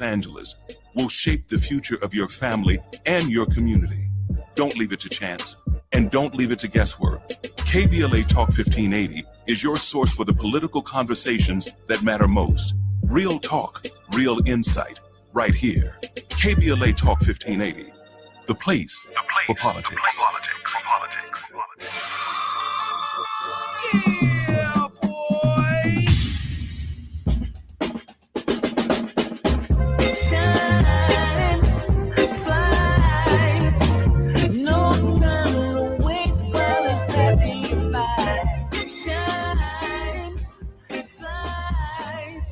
Angeles will shape the future of your family and your community. Don't leave it to chance, and don't leave it to guesswork. KBLA Talk 1580 is your source for the political conversations that matter most. Real talk, real insight, right here. KBLA Talk 1580, the place for politics. Yeah, boy. Shine, flies, no time to waste while it's passing you by. Shine, flies,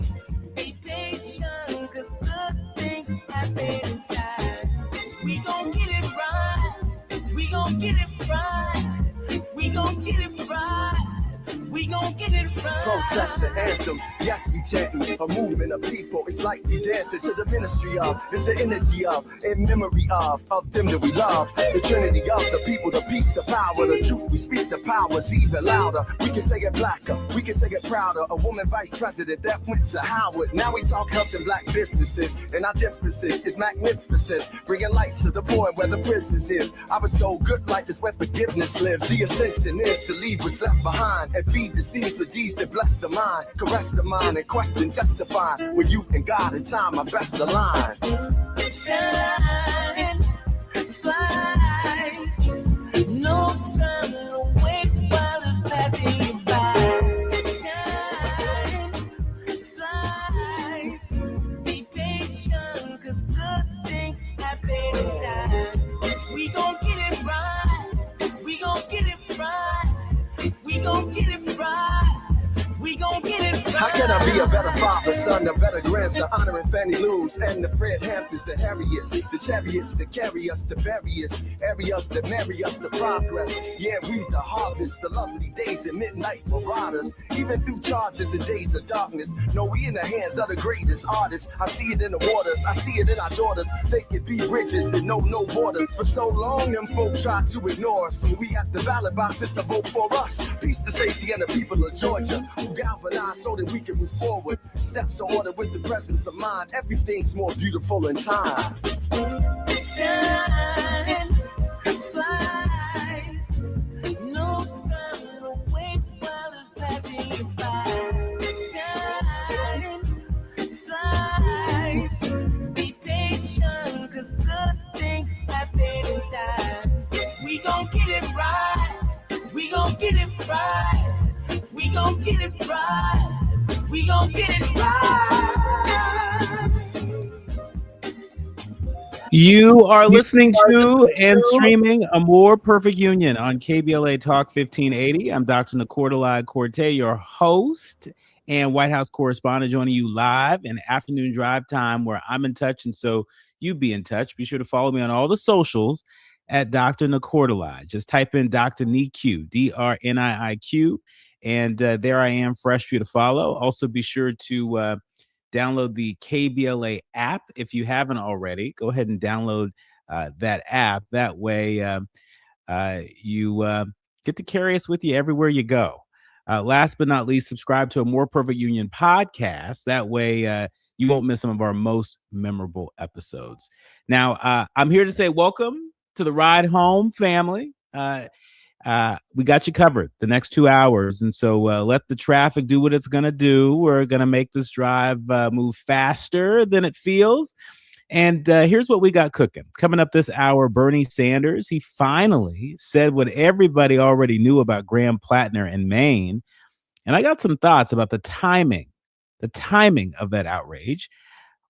be patient, 'cause good things happen in time. We gon' get it right, we gon' get it right, we gon' get it right. We gon' get it right. Protests and anthems, yes, we chanting a movement of people. It's like we dancing to the ministry of. It's the energy of, in memory of them that we love. The trinity of the people, the peace, the power, the truth. We speak the powers even louder. We can say it blacker, we can say it prouder. A woman vice president that went to Howard. Now we talk helping black businesses, and our differences is magnificent. Bringing light to the point where the prisons is. I was told good life is where forgiveness lives. The ascension is to leave what's left behind and feed the seeds with deeds that bless the mind, caress the mind, and question justify. When you and God in time are best aligned. Shine, flies, no time to waste while it's passing you by. Shine, flies, be patient, 'cause good things happen in time. We gon' get it right, we gon' get it right, we gon' get it right, we gon' get it right. How can I be a better father, son, a better grandson, honoring Fannie Lou's and the Fred Hamptons, the Harriets, the chariots that carry us to various areas that marry us to progress. Yeah, we the harvest, the lovely days at midnight marauders, even through charges and days of darkness. No, we in the hands of the greatest artists. I see it in the waters, I see it in our daughters. They can be bridges that know no borders. For so long, them folk try to ignore us. When we got the ballot boxes to vote for us. Peace to Stacey and the people of Georgia, who galvanize so that we can move forward. Steps are ordered with the presence of mind. Everything's more beautiful in time. Shine, flies, no time to waste while it's passing you by. Shine, flies, be patient, 'cause good things happen in time. We gon' get it right, we gon' get it right, we gon' get it right, we gon' get it right. You are listening to and streaming A More Perfect Union on KBLA Talk 1580. I'm Dr. Nii-Quartelai, your host and White House correspondent, joining you live in afternoon drive time where I'm in touch, and so you be in touch. Be sure to follow me on all the socials at Dr. Nii-Quartelai. Just type in Dr. Nii-Q, DRNIIQ, and there I am, fresh for you to follow. Also, be sure to download the KBLA app if you haven't already. Go ahead and download that app. That way you get to carry us with you everywhere you go. Last but not least, subscribe to A More Perfect Union podcast. That way you won't miss some of our most memorable episodes. Now, I'm here to say welcome to the ride home, family. We got you covered the next 2 hours. And so let the traffic do what it's going to do. We're going to make this drive move faster than it feels. And here's what we got cooking. Coming up this hour, Bernie Sanders. He finally said what everybody already knew about Graham Platner in Maine. And I got some thoughts about the timing of that outrage.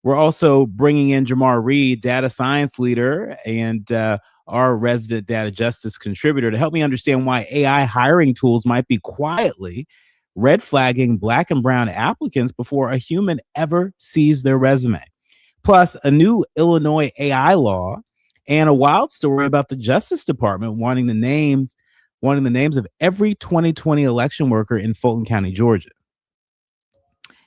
We're also bringing in Germar Reed, data science leader, and our resident data justice contributor, to help me understand why AI hiring tools might be quietly red flagging Black and brown applicants before a human ever sees their resume. Plus, a new Illinois AI law and a wild story about the Justice Department wanting the names of every 2020 election worker in Fulton County, Georgia.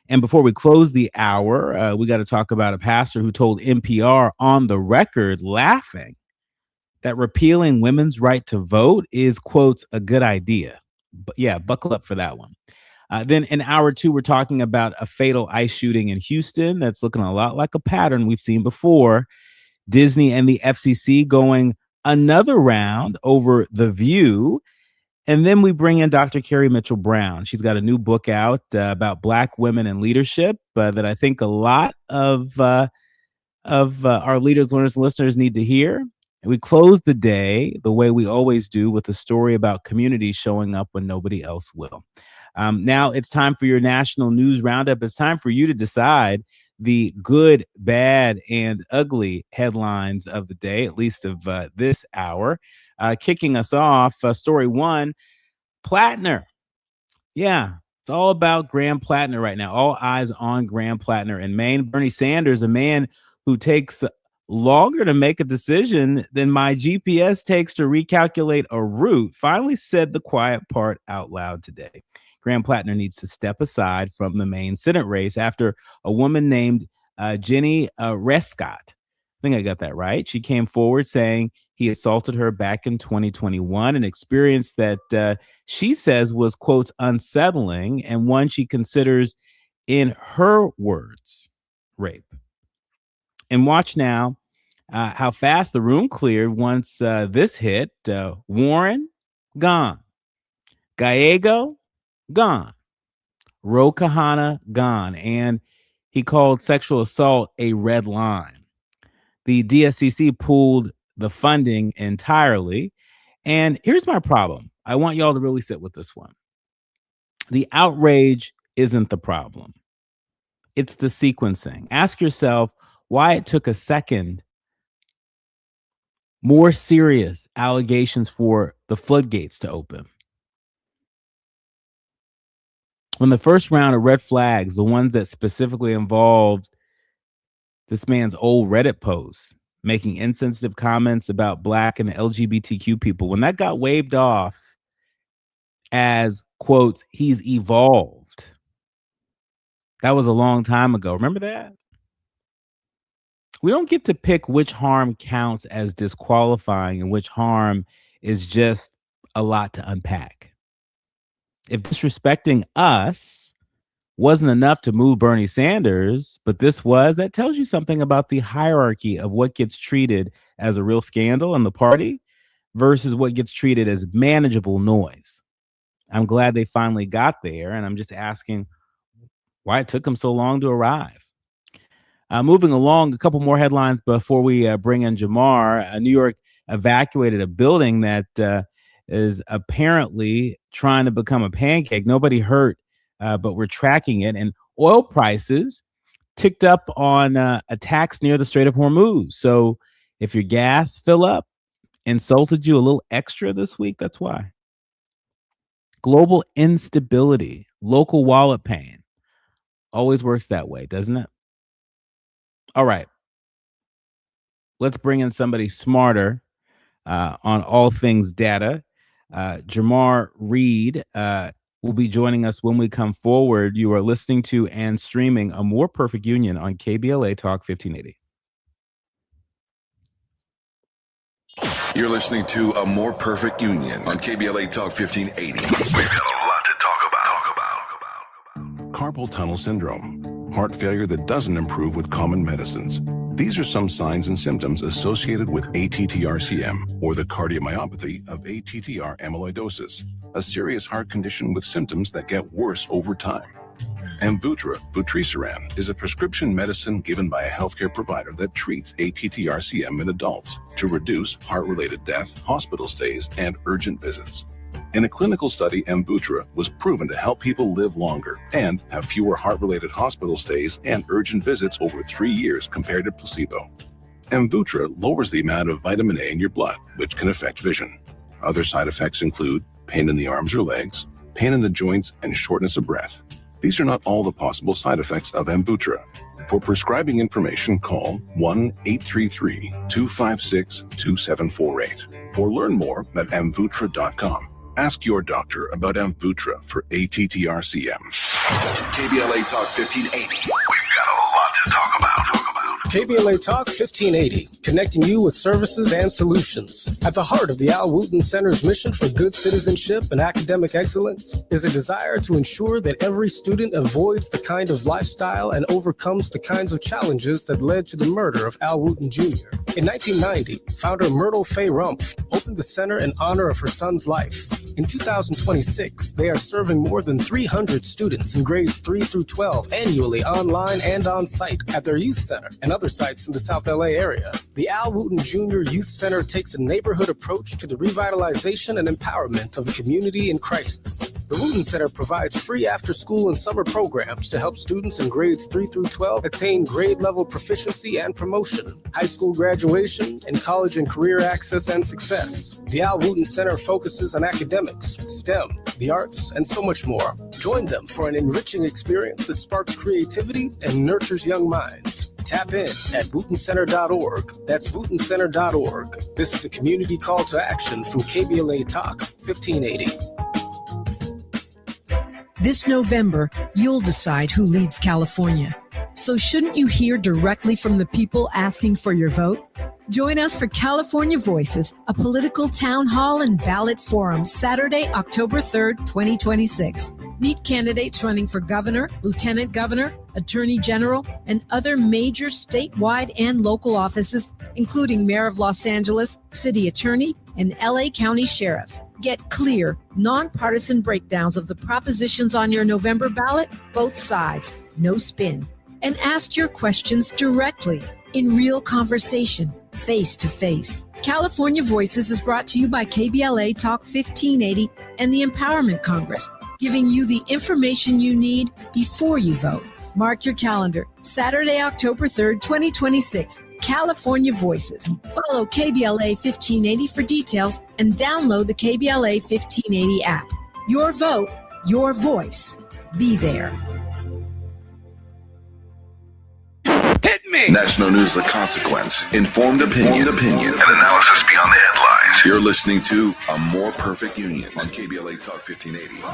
And before we close the hour, we got to talk about a pastor who told NPR on the record, laughing, that repealing women's right to vote is, quotes, a good idea. But yeah, buckle up for that one. Then in hour 2, we're talking about a fatal ICE shooting in Houston that's looking a lot like a pattern we've seen before. Disney and the FCC going another round over The View. And then we bring in Dr. Kerry Mitchell Brown. She's got a new book out about Black women in leadership that I think a lot of our leaders, learners, and listeners need to hear. And we close the day the way we always do with a story about communities showing up when nobody else will. Now it's time for your national news roundup. It's time for you to decide the good, bad, and ugly headlines of the day, at least of this hour. Kicking us off, story 1, Platner. Yeah, it's all about Graham Platner right now. All eyes on Graham Platner in Maine. Bernie Sanders, a man who takes longer to make a decision than my GPS takes to recalculate a route, finally said the quiet part out loud today. Graham Platner needs to step aside from the Maine Senate race after a woman named Jenny Rescott, I think I got that right, she came forward saying he assaulted her back in 2021, an experience that she says was, quote, unsettling, and one she considers, in her words, rape. And watch now how fast the room cleared once this hit. Warren, gone. Gallego, gone. Ro Kahana, gone. And he called sexual assault a red line. The DSCC pulled the funding entirely. And here's my problem. I want y'all to really sit with this one. The outrage isn't the problem. It's the sequencing. Ask yourself why it took a second more serious allegations for the floodgates to open. When the first round of red flags, the ones that specifically involved this man's old Reddit posts, making insensitive comments about Black and LGBTQ people, when that got waved off as, quote, he's evolved, that was a long time ago. Remember that? We don't get to pick which harm counts as disqualifying and which harm is just a lot to unpack. If disrespecting us wasn't enough to move Bernie Sanders, but this was, that tells you something about the hierarchy of what gets treated as a real scandal in the party versus what gets treated as manageable noise. I'm glad they finally got there, and I'm just asking why it took them so long to arrive. Moving along, a couple more headlines before we bring in Germar. New York evacuated a building that is apparently trying to become a pancake. Nobody hurt, but we're tracking it. And oil prices ticked up on attacks near the Strait of Hormuz. So if your gas fill up insulted you a little extra this week, that's why. Global instability, local wallet pain. Always works that way, doesn't it? All right. Let's bring in somebody smarter on all things data. Germar Reed will be joining us when we come forward. You are listening to and streaming A More Perfect Union on KBLA Talk 1580. You're listening to A More Perfect Union on KBLA Talk 1580. We've got a lot to talk about. Carpal tunnel syndrome, heart failure that doesn't improve with common medicines. These are some signs and symptoms associated with ATTR-CM, or the cardiomyopathy of ATTR amyloidosis, a serious heart condition with symptoms that get worse over time. Amvuttra, vutrisiran, is a prescription medicine given by a healthcare provider that treats ATTR-CM in adults to reduce heart-related death, hospital stays, and urgent visits. In a clinical study, Amvuttra was proven to help people live longer and have fewer heart-related hospital stays and urgent visits over 3 years compared to placebo. Amvuttra lowers the amount of vitamin A in your blood, which can affect vision. Other side effects include pain in the arms or legs, pain in the joints, and shortness of breath. These are not all the possible side effects of Amvuttra. For prescribing information, call 1-833-256-2748 or learn more at amvuttra.com. Ask your doctor about Amvuttra for ATTR-CM. KBLA Talk 1580. We've got a lot to talk about. KBLA Talk 1580, connecting you with services and solutions. At the heart of the Al Wooten Center's mission for good citizenship and academic excellence is a desire to ensure that every student avoids the kind of lifestyle and overcomes the kinds of challenges that led to the murder of Al Wooten Jr. In 1990, founder Myrtle Fay Rumpf opened the center in honor of her son's life. In 2026, they are serving more than 300 students in grades 3 through 12 annually online and on site at their youth center and other sites in the South LA area. The Al Wooten Jr. Youth Center takes a neighborhood approach to the revitalization and empowerment of a community in crisis. The Wooten Center provides free after-school and summer programs to help students in grades 3 through 12 attain grade-level proficiency and promotion, high school graduation, and college and career access and success. The Al Wooten Center focuses on academics, STEM, the arts, and so much more. Join them for an enriching experience that sparks creativity and nurtures young minds. Tap in at wootencenter.org. That's wootencenter.org. This is a community call to action from KBLA Talk 1580. This November, you'll decide who leads California. So shouldn't you hear directly from the people asking for your vote? Join us for California Voices, a political town hall and ballot forum, Saturday, October 3rd, 2026. Meet candidates running for governor, lieutenant governor, attorney general, and other major statewide and local offices, including mayor of Los Angeles, city attorney, and LA County sheriff. Get clear, nonpartisan breakdowns of the propositions on your November ballot, both sides, no spin. And ask your questions directly, in real conversation, face to face. California Voices is brought to you by KBLA Talk 1580 and the Empowerment Congress, giving you the information you need before you vote. Mark your calendar, Saturday, October 3rd, 2026, California Voices. Follow KBLA 1580 for details and download the KBLA 1580 app. Your vote, your voice. Be there. Hit me! National News The Consequence. Informed opinion. And analysis beyond the headlines. You're listening to A More Perfect Union on KBLA Talk 1580.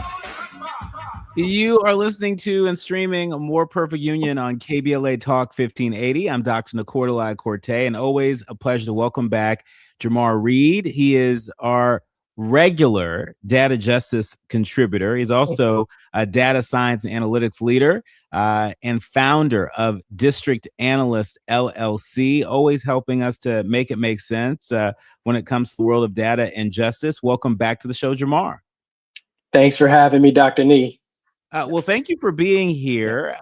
You are listening to and streaming A More Perfect Union on KBLA Talk 1580. I'm Dr. Nii-Quartelai, and always a pleasure to welcome back Germar Reed. He is our regular data justice contributor. He's also a data science and analytics leader and founder of District Analyst LLC, always helping us to make it make sense when it comes to the world of data and justice. Welcome back to the show, Germar. Thanks for having me, Dr. Nee. Well, thank you for being here.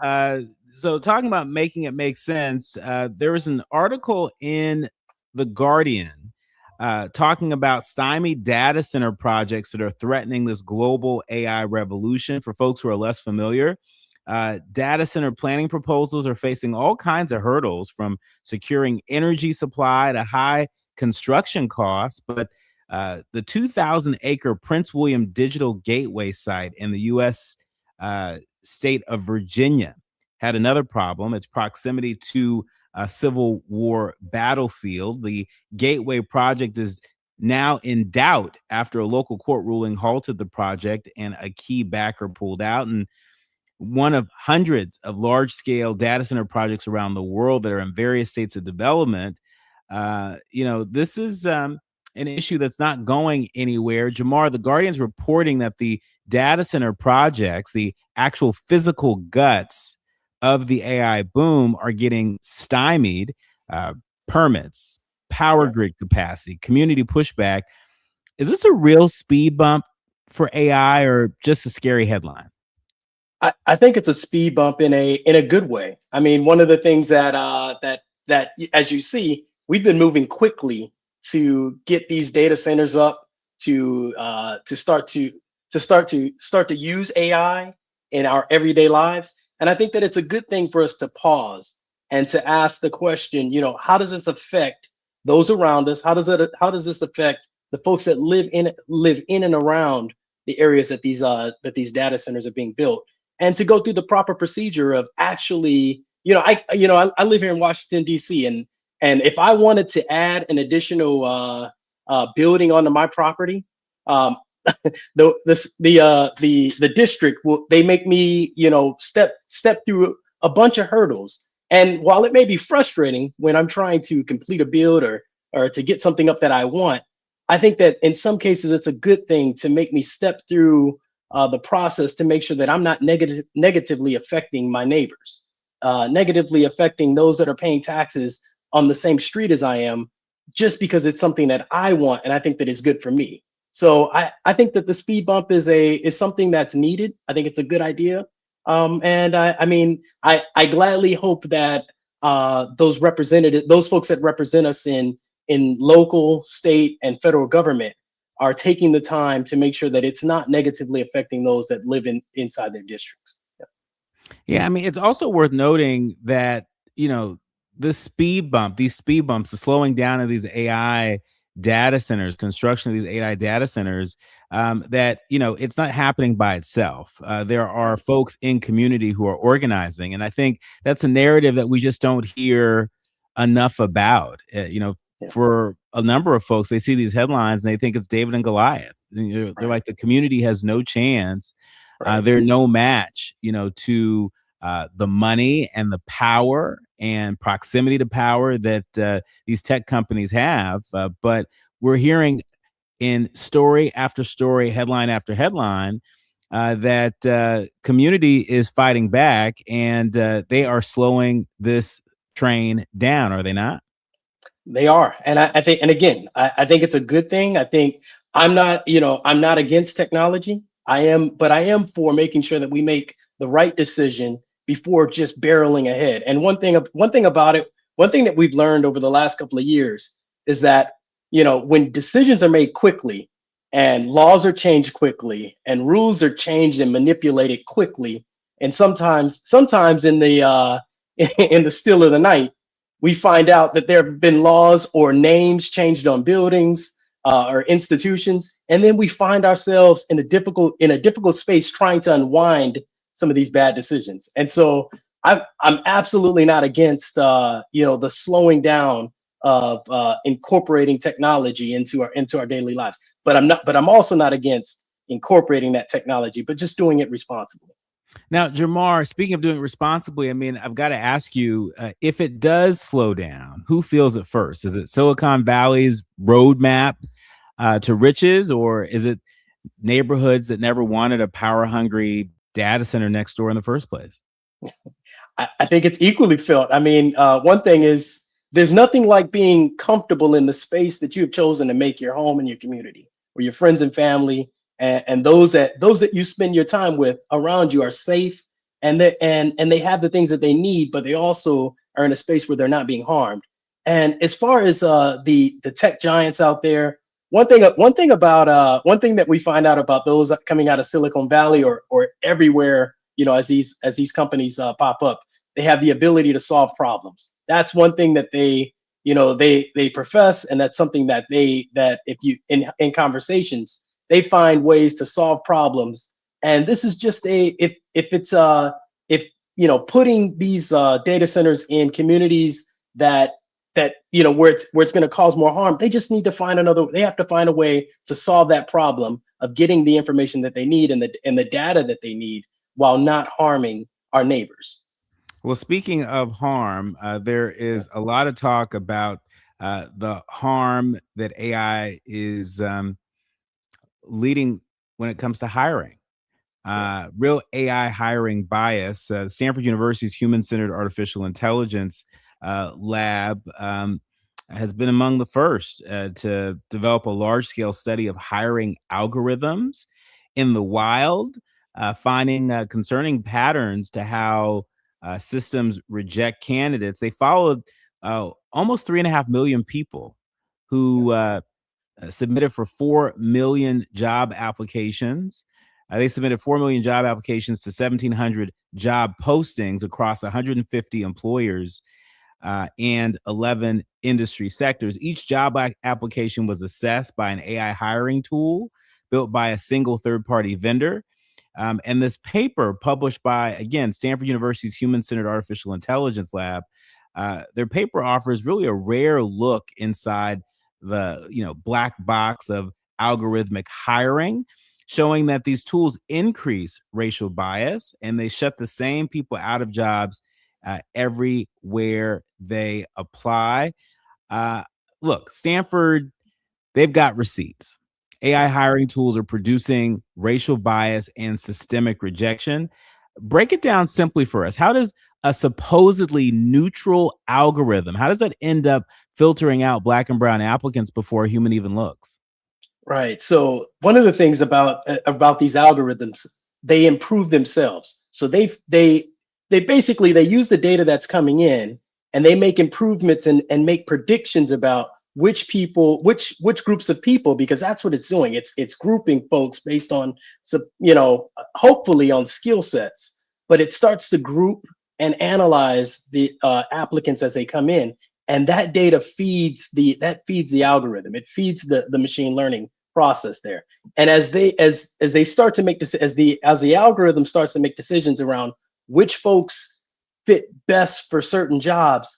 So talking about making it make sense, there was an article in The Guardian talking about stymied data center projects that are threatening this global AI revolution. For folks who are less familiar, data center planning proposals are facing all kinds of hurdles, from securing energy supply to high construction costs. But the 2,000-acre Prince William Digital Gateway site in the U.S. State of Virginia had another problem: its proximity to a Civil War battlefield. The Gateway project is now in doubt after a local court ruling halted the project and a key backer pulled out. And one of hundreds of large-scale data center projects around the world that are in various states of development. This is an issue that's not going anywhere. Germar, The Guardian's reporting that the data center projects, the actual physical guts of the AI boom, are getting stymied. Permits, power grid capacity, community pushback. Is this a real speed bump for AI or just a scary headline? I think it's a speed bump in a good way. I mean, one of the things that as you see, we've been moving quickly to get these data centers up to start to use AI in our everyday lives. And I think that it's a good thing for us to pause and to ask the question, how does this affect those around us? How does this affect the folks that live in and around the areas that these data centers are being built? And to go through the proper procedure of actually, I live here in Washington, D.C. and if I wanted to add an additional building onto my property, the district they make me step through a bunch of hurdles, And while it may be frustrating when I'm trying to complete a build or to get something up that I want, I think that in some cases it's a good thing to make me step through the process to make sure that I'm not negatively affecting my neighbors, negatively affecting those that are paying taxes on the same street as I am, just because it's something that I want and I think that is good for me. So I think that the speed bump is something that's needed. I think it's a good idea. And I mean, I gladly hope that those folks that represent us in local, state, and federal government are taking the time to make sure that it's not negatively affecting those that live inside their districts. Yeah. Yeah, I mean, it's also worth noting that, you know, these speed bumps, the slowing down of these AI data centers, construction of these AI data centers, that, you know, it's not happening by itself. There are folks in community who are organizing. And I think that's a narrative that we just don't hear enough about. You know, Yeah. for a number of folks, they see these headlines and they think it's David and Goliath. And they're like, the community has no chance. Right. They're no match, you know, to the money and the power and proximity to power that these tech companies have. But we're hearing in story after story, headline after headline, that community is fighting back and they are slowing this train down, are they not? They are. And I think, and again, I think it's a good thing. I think I'm not against technology. But I am for making sure that we make the right decision before just barreling ahead. And one thing about it, one thing that we've learned over the last couple of years is that, when decisions are made quickly and laws are changed quickly and rules are changed and manipulated quickly, and sometimes in the in the still of the night, we find out that there have been laws or names changed on buildings or institutions, and then we find ourselves in a difficult space trying to unwind some of these bad decisions. And so I'm absolutely not against the slowing down of incorporating technology into our daily lives. But I'm also not against incorporating that technology, but just doing it responsibly. Now, Germar, speaking of doing it responsibly, I mean, I've got to ask you, if it does slow down, who feels it first? Is it Silicon Valley's roadmap to riches, or is it neighborhoods that never wanted a power-hungry data center next door in the first place? I think it's equally felt. I mean, one thing is there's nothing like being comfortable in the space that you've chosen to make your home and your community, where your friends and family and those that you spend your time with around you are safe, and they have the things that they need, but they also are in a space where they're not being harmed. And as far as the tech giants out there, one thing that we find out about those coming out of Silicon Valley or everywhere, as these companies pop up, they have the ability to solve problems. That's one thing that they profess, and that's something that if you in conversations, they find ways to solve problems. And this is just putting these data centers in communities that where it's going to cause more harm. They just need to they have to find a way to solve that problem of getting the information that they need and the data that they need while not harming our neighbors. Well, speaking of harm, there is a lot of talk about the harm that AI is leading when it comes to hiring. Real AI hiring bias. Stanford University's Human-Centered Artificial Intelligence lab has been among the first to develop a large-scale study of hiring algorithms in the wild, finding concerning patterns to how systems reject candidates. They followed almost 3.5 million people who submitted for 4 million job applications. They submitted 4 million job applications to 1,700 job postings across 150 employers and 11 industry sectors. Each job application was assessed by an AI hiring tool built by a single third-party vendor. And this paper published by, again, Stanford University's Human-Centered Artificial Intelligence Lab, their paper offers really a rare look inside the black box of algorithmic hiring, showing that these tools increase racial bias and they shut the same people out of jobs everywhere they apply. Look, Stanford, they've got receipts. AI hiring tools are producing racial bias and systemic rejection. Break it down simply for us. How does a supposedly neutral algorithm, how does that end up filtering out Black and brown applicants before a human even looks? Right. So one of the things about these algorithms, they improve themselves. So they basically they use the data that's coming in, and they make improvements and make predictions about which groups of people, because that's what it's doing. It's grouping folks based on, hopefully on skill sets, but it starts to group and analyze the applicants as they come in. And that data feeds the algorithm. It feeds the machine learning process there. And as they start to make this, as the algorithm starts to make decisions around which folks fit best for certain jobs,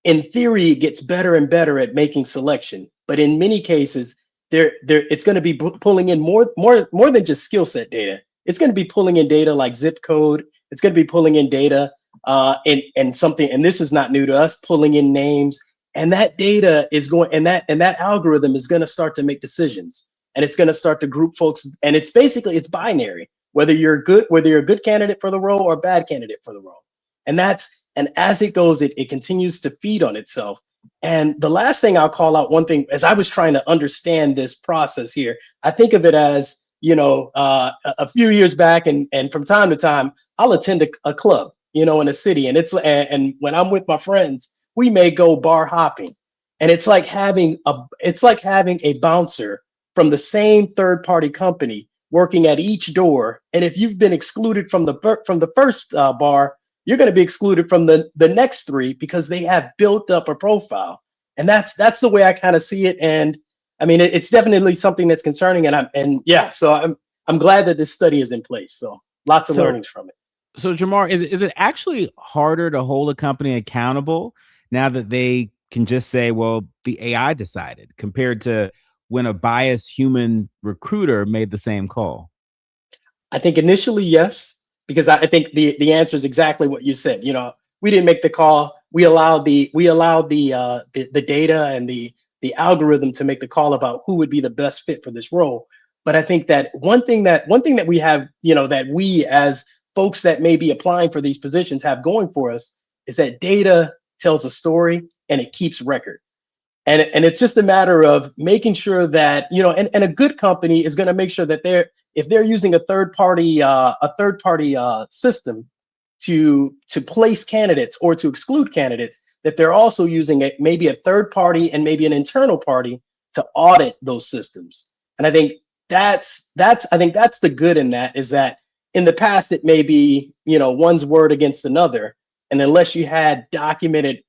in theory, it gets better and better at making selection. But in many cases, it's going to be pulling in more than just skill set data. It's going to be pulling in data like zip code. It's going to be pulling in data and something, and this is not new to us, pulling in names. And that data is going, and that algorithm is going to start to make decisions, and it's going to start to group folks. And it's binary, whether you're a good candidate for the role or a bad candidate for the role. And as it goes, it continues to feed on itself. And the last thing I'll call out, one thing, as I was trying to understand this process here, I think of it as, a few years back, and from time to time, I'll attend a club, in a city, and when I'm with my friends, we may go bar hopping, and it's like having a bouncer from the same third-party company working at each door. And if you've been excluded from the first bar, you're going to be excluded from the next three, because they have built up a profile. And that's the way I kind of see it. And I mean, it's definitely something that's concerning. So I'm glad that this study is in place. So lots of learnings from it. So Germar, is it actually harder to hold a company accountable now that they can just say, well, the AI decided, compared to when a biased human recruiter made the same call? I think initially, yes, because I think the answer is exactly what you said. We didn't make the call. We allowed the data and the algorithm to make the call about who would be the best fit for this role. But I think that one thing that we have, that we as folks that may be applying for these positions have going for us, is that data tells a story and it keeps record. And it's just a matter of making sure that, and a good company is going to make sure that if they're using a third party system to place candidates or to exclude candidates, that they're also using maybe a third party and maybe an internal party to audit those systems. And I think that's the good in that, is that in the past it may be, one's word against another, and unless you had documented,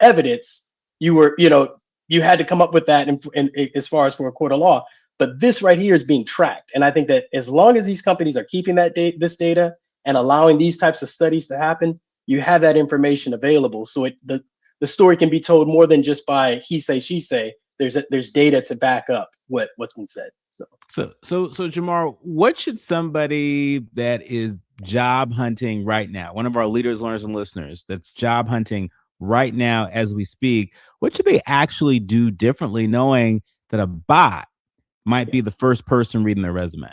evidence, you had to come up with that in as far as for a court of law. But this right here is being tracked. And I think that as long as these companies are keeping this data and allowing these types of studies to happen, you have that information available. So the story can be told more than just by he say, she say. There's data to back up what's been said. So Germar, what should somebody that is job hunting right now, one of our leaders, learners, and listeners that's job hunting right now as we speak, what should they actually do differently, knowing that a bot might be the first person reading their resume?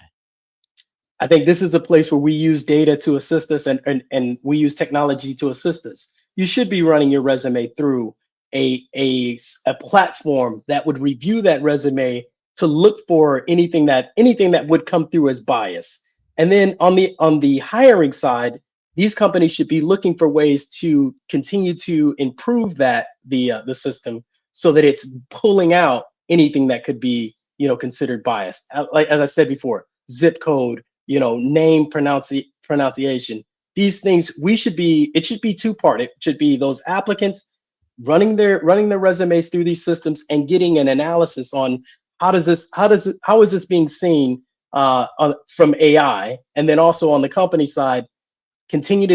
I think this is a place where we use data to assist us, and we use technology to assist us. You should be running your resume through a platform that would review that resume to look for anything that would come through as bias. And then on the hiring side, these companies should be looking for ways to continue to improve the system, so that it's pulling out anything that could be considered biased. Like as I said before, zip code, name pronunciation. These things it should be two-part. It should be those applicants running their resumes through these systems and getting an analysis on how is this being seen from AI, and then also on the company side, continuing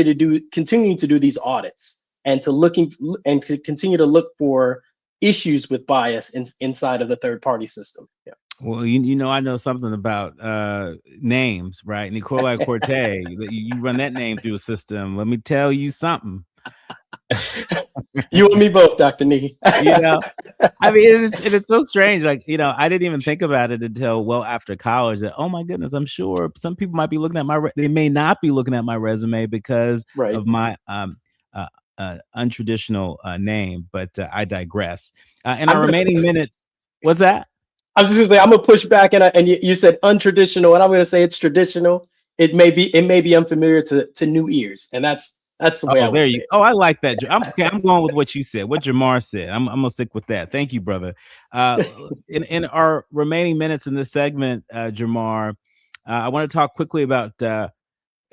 to do these audits and to continue to look for issues with bias inside of the third party system. Yeah. Well, I know something about names, right? Nii-Quartelai Cortez, you run that name through a system. Let me tell you something. You and me both, Dr. Nee. I mean, it's so strange. Like, I didn't even think about it until well after college that, oh my goodness, I'm sure some people might be looking at they may not be looking at my resume because Right. of my untraditional name, but I digress. In our remaining minutes, what's that? I'm just gonna say I'm gonna push back, and you said untraditional, and I'm gonna say it's traditional. It may be unfamiliar to new ears, and that's the way I would say it. Oh, I like that. I'm going with what you said, what Germar said. I'm gonna stick with that. Thank you, brother. In our remaining minutes in this segment, Germar, I want to talk quickly about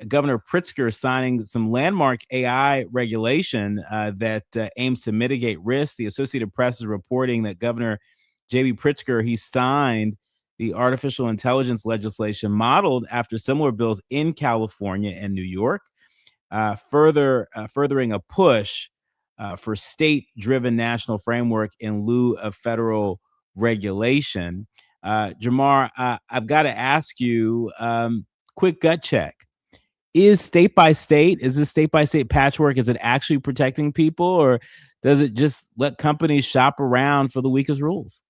Governor Pritzker signing some landmark AI regulation that aims to mitigate risk. The Associated Press is reporting that Governor J.B. Pritzker, he signed the artificial intelligence legislation modeled after similar bills in California and New York, furthering a push for state-driven national framework in lieu of federal regulation. Germar, I've got to ask you, quick gut check. Is state by state patchwork, is it actually protecting people, or does it just let companies shop around for the weakest rules?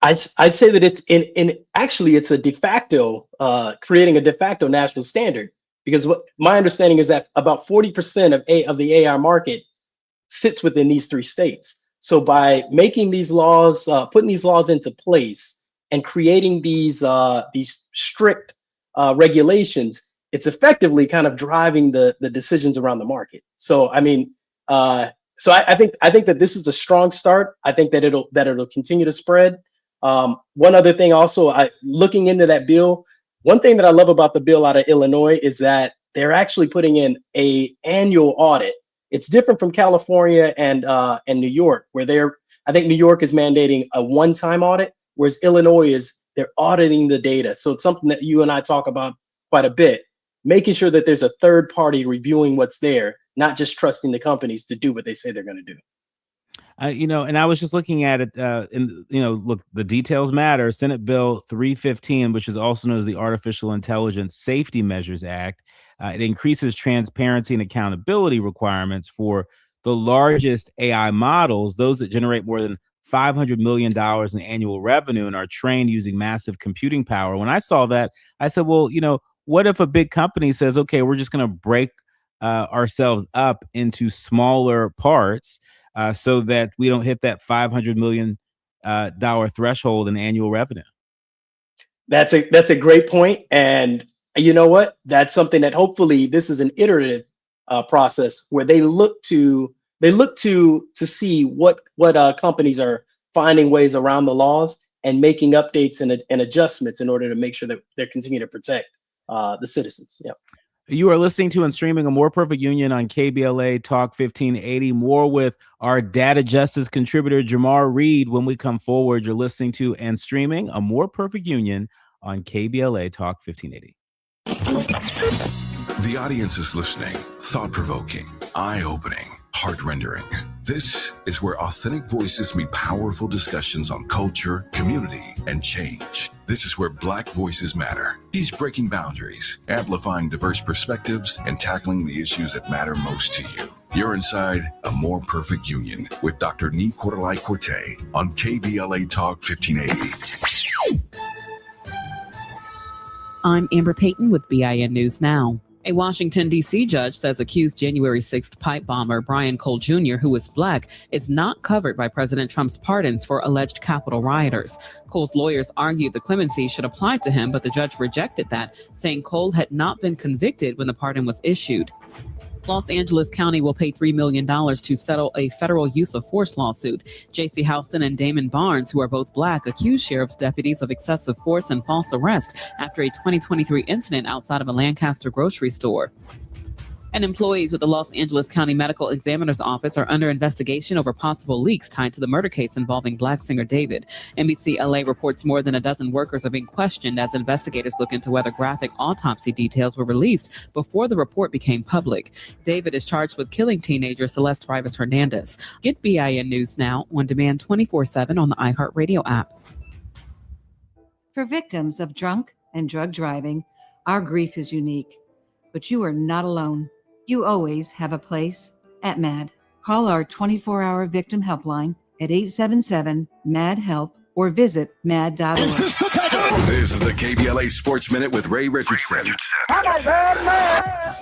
I'd say that it's actually it's a de facto creating a de facto national standard, because what my understanding is that about 40% of the AI market sits within these 3 states. So by making these laws, putting these laws into place and creating these strict regulations, it's effectively kind of driving the decisions around the market. So I mean, I think that this is a strong start. I think that it'll continue to spread. One other thing also, looking into that bill, one thing that I love about the bill out of Illinois is that they're actually putting in an annual audit. It's different from California and New York, where I think New York is mandating a one-time audit, whereas Illinois they're auditing the data. So it's something that you and I talk about quite a bit, making sure that there's a third party reviewing what's there, not just trusting the companies to do what they say they're going to do. And I was just looking at it, look, the details matter. Senate Bill 315, which is also known as the Artificial Intelligence Safety Measures Act, it increases transparency and accountability requirements for the largest AI models, those that generate more than $500 million in annual revenue and are trained using massive computing power. When I saw that, I said, well, what if a big company says, okay, we're just going to break ourselves up into smaller parts so that we don't hit that $500 million threshold in annual revenue? That's a great point. And you know what? That's something that hopefully this is an iterative process where they look to see what companies are finding ways around the laws and making updates and adjustments in order to make sure that they're continuing to protect the citizens. Yeah. You are listening to and streaming A More Perfect Union on KBLA Talk 1580. More with our data justice contributor, Germar Reed. When we come forward, you're listening to and streaming A More Perfect Union on KBLA Talk 1580. The audience is listening. Thought-provoking, eye-opening, heart-rendering. This is where authentic voices meet powerful discussions on culture, community, and change. This is where Black voices matter. He's breaking boundaries, amplifying diverse perspectives, and tackling the issues that matter most to you. You're inside A More Perfect Union with Dr. Nii-Quartelai Cortez on KBLA Talk 1580. I'm Amber Payton with BIN News Now. A Washington, D.C. judge says accused January 6th pipe bomber Brian Cole Jr., who is Black, is not covered by President Trump's pardons for alleged Capitol rioters. Cole's lawyers argued the clemency should apply to him, but the judge rejected that, saying Cole had not been convicted when the pardon was issued. Los Angeles County will pay $3 million to settle a federal use of force lawsuit. J.C. Houston and Damon Barnes, who are both Black, accused sheriff's deputies of excessive force and false arrest after a 2023 incident outside of a Lancaster grocery store. And employees with the Los Angeles County Medical Examiner's Office are under investigation over possible leaks tied to the murder case involving Black singer David. NBC LA reports more than a dozen workers are being questioned as investigators look into whether graphic autopsy details were released before the report became public. David is charged with killing teenager Celeste Rivas Hernandez. Get BIN News Now on demand 24/7 on the iHeartRadio app. For victims of drunk and drug driving, our grief is unique. But you are not alone. You always have a place at MAD. Call our 24-hour victim helpline at 877-MAD-HELP or visit mad.org. This is the KBLA Sports Minute with Ray Richardson.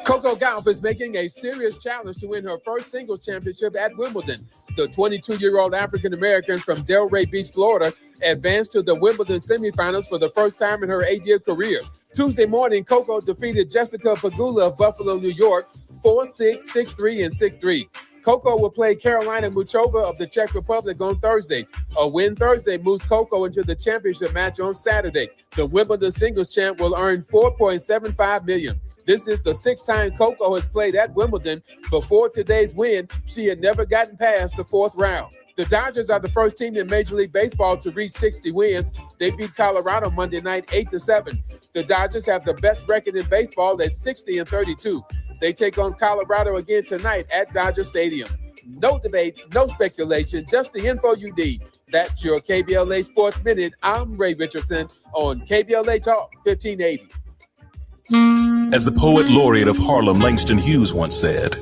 Coco Gauff is making a serious challenge to win her first singles championship at Wimbledon. The 22-year-old African-American from Delray Beach, Florida, advanced to the Wimbledon semifinals for the first time in her 8-year career. Tuesday morning, Coco defeated Jessica Pegula of Buffalo, New York, 4-6, 6-3, and 6-3. Coco will play Carolina Muchova of the Czech Republic on Thursday. A win Thursday moves Coco into the championship match on Saturday. The Wimbledon singles champ will earn $4.75 million. This is the sixth time Coco has played at Wimbledon. Before today's win, she had never gotten past the fourth round. The Dodgers are the first team in Major League Baseball to reach 60 wins. They beat Colorado Monday night 8-7. The Dodgers have the best record in baseball at 60-32. They take on Colorado again tonight at Dodger Stadium. No debates, no speculation, just the info you need. That's your KBLA Sports Minute. I'm Ray Richardson on KBLA Talk 1580. As the poet laureate of Harlem, Langston Hughes, once said,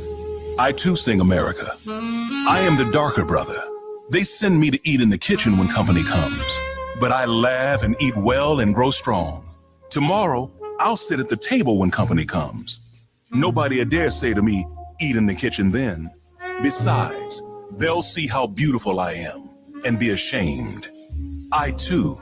I too sing America. I am the darker brother. They send me to eat in the kitchen when company comes, but I laugh and eat well and grow strong. Tomorrow, I'll sit at the table when company comes. Nobody dare say to me, eat in the kitchen then. Besides, they'll see how beautiful I am and be ashamed. I too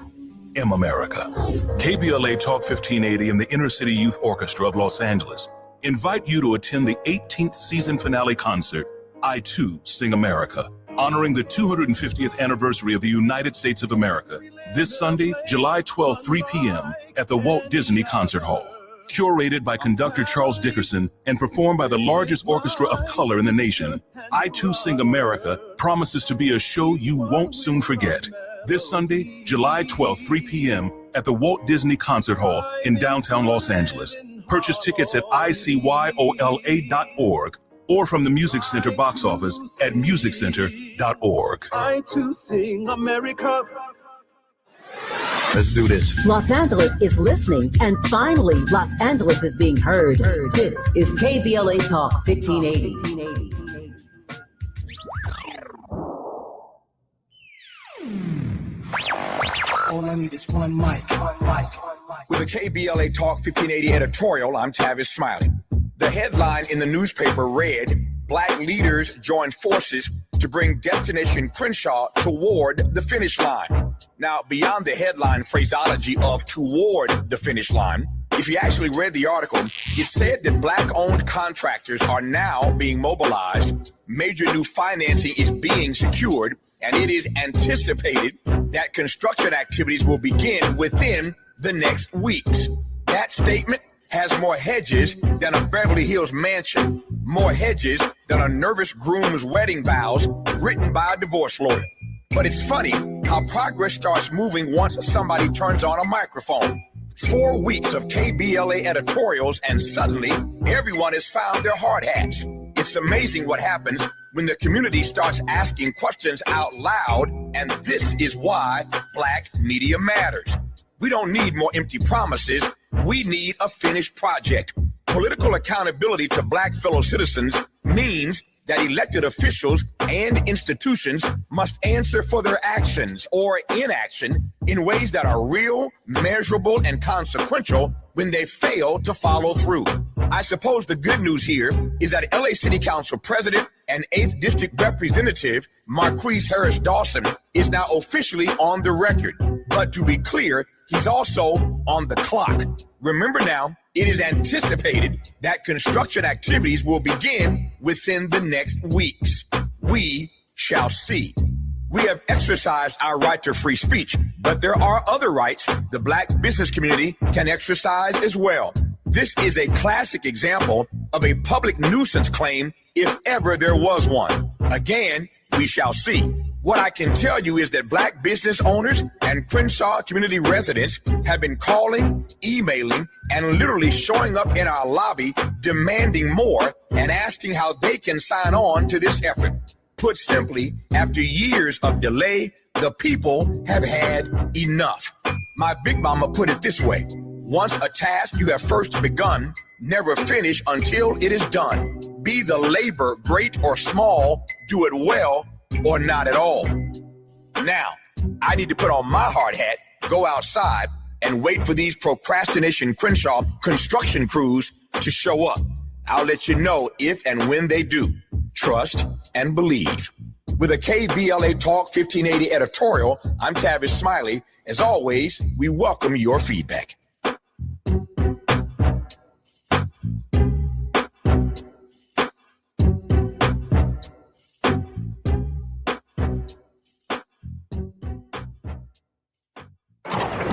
am America. KBLA Talk 1580 and the Inner City Youth Orchestra of Los Angeles invite you to attend the 18th season finale concert, I Too Sing America, honoring the 250th anniversary of the United States of America, this Sunday, July 12, 3 p.m. at the Walt Disney Concert Hall. Curated by conductor Charles Dickerson and performed by the largest orchestra of color in the nation, I Too Sing America promises to be a show you won't soon forget. This Sunday, July 12, 3 p.m. at the Walt Disney Concert Hall in downtown Los Angeles. Purchase tickets at icyola.org or from the Music Center box office at musiccenter.org. I too sing America. Let's do this. Los Angeles is listening, and finally, Los Angeles is being heard. This is KBLA Talk 1580. All I need is one mic. With a KBLA Talk 1580 editorial, I'm Tavis Smiley. The headline in the newspaper read, Black leaders join forces to bring Destination Crenshaw toward the finish line. Now, beyond the headline phraseology of toward the finish line, if you actually read the article, it said that Black-owned contractors are now being mobilized, major new financing is being secured, and it is anticipated that construction activities will begin within the next weeks. That statement has more hedges than a Beverly Hills mansion, more hedges than a nervous groom's wedding vows written by a divorce lawyer. But it's funny how progress starts moving once somebody turns on a microphone. 4 weeks of KBLA editorials, and suddenly everyone has found their hard hats. It's amazing what happens when the community starts asking questions out loud, and this is why Black media matters. We don't need more empty promises. We need a finished project. Political accountability to Black fellow citizens means that elected officials and institutions must answer for their actions or inaction in ways that are real, measurable, and consequential when they fail to follow through. I suppose the good news here is that LA City Council President and 8th District Representative Marquise Harris Dawson is now officially on the record. But to be clear, he's also on the clock. Remember now, it is anticipated that construction activities will begin within the next weeks. We shall see. We have exercised our right to free speech, but there are other rights the Black business community can exercise as well. This is a classic example of a public nuisance claim, if ever there was one. Again, we shall see. What I can tell you is that Black business owners and Crenshaw community residents have been calling, emailing, and literally showing up in our lobby demanding more and asking how they can sign on to this effort. Put simply, after years of delay, the people have had enough. My big mama put it this way: once a task you have first begun, never finish until it is done. Be the labor great or small, do it well or not at all. Now, I need to put on my hard hat, go outside, and wait for these procrastination Crenshaw construction crews to show up. I'll let you know if and when they do. Trust and believe. With a KBLA Talk 1580 editorial, I'm Tavis Smiley. As always, we welcome your feedback.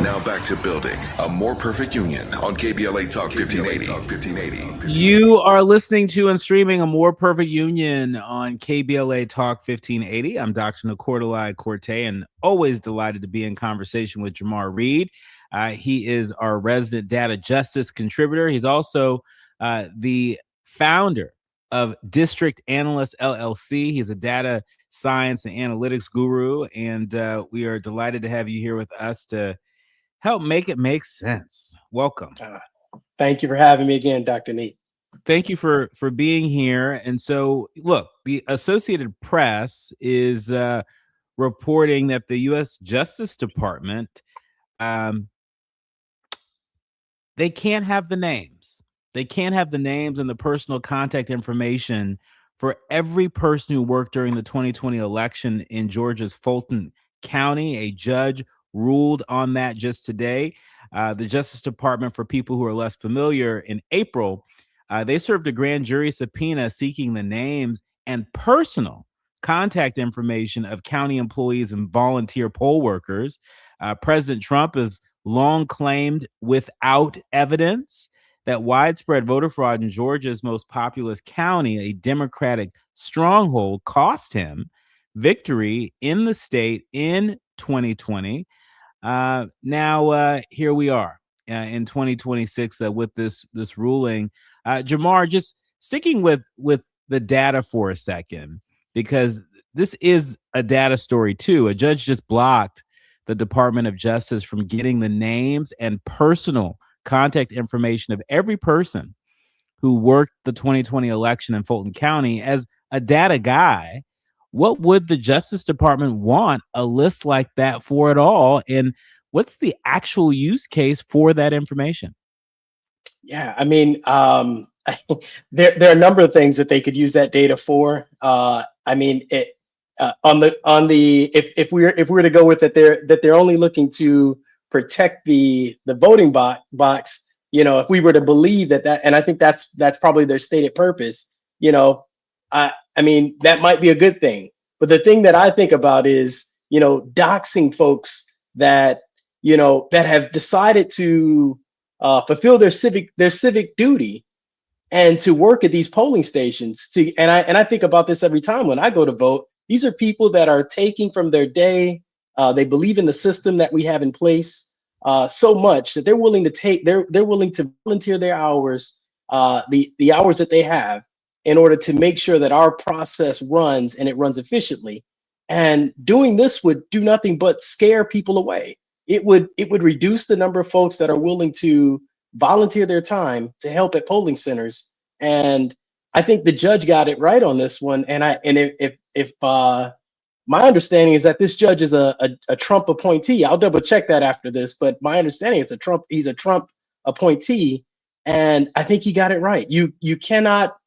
Now back to building a more perfect union on KBLA Talk 1580. You are listening to and streaming A More Perfect Union on KBLA Talk 1580. I'm Dr. Nii-Quartelai Corte, and always delighted to be in conversation with Germar Reed. He is our resident data justice contributor. He's also the founder of District Analyst LLC. He's a data science and analytics guru, and we are delighted to have you here with us to help make it make sense. Welcome. Thank you for having me again, Dr. Nee. Thank you for being here. And so, look, the Associated Press is reporting that the U.S. Justice Department, they can't have the names. They can't have the names and the personal contact information for every person who worked during the 2020 election in Georgia's Fulton County. A judge ruled on that just today. The Justice Department, for people who are less familiar, in April, they served a grand jury subpoena seeking the names and personal contact information of county employees and volunteer poll workers. President Trump has long claimed, without evidence, that widespread voter fraud in Georgia's most populous county, a Democratic stronghold, cost him victory in the state in 2020. Now, here we are in 2026 with this ruling. Germar, just sticking with the data for a second, because this is a data story too. A judge just blocked the Department of Justice from getting the names and personal contact information of every person who worked the 2020 election in Fulton County. As a data guy, what would the Justice Department want a list like that for at all? And what's the actual use case for that information? Yeah, I mean, there are a number of things that they could use that data for. I mean, if we were to go with it, they're only looking to protect the voting box. You know, if we were to believe that, and I think that's probably their stated purpose. You know, I mean, that might be a good thing. But the thing that I think about is, you know, doxing folks that, you know, that have decided to fulfill their civic duty and to work at these polling stations. And I think about this every time when I go to vote. These are people that are taking from their day. They believe in the system that we have in place so much that they're willing to they're willing to volunteer their hours, the hours that they have, in order to make sure that our process runs and it runs efficiently. And doing this would do nothing but scare people away. It would reduce the number of folks that are willing to volunteer their time to help at polling centers. And I think the judge got it right on this one. And if my understanding is that this judge is a Trump appointee. I'll double check that after this, but my understanding is he's a Trump appointee, and I think he got it right. You cannot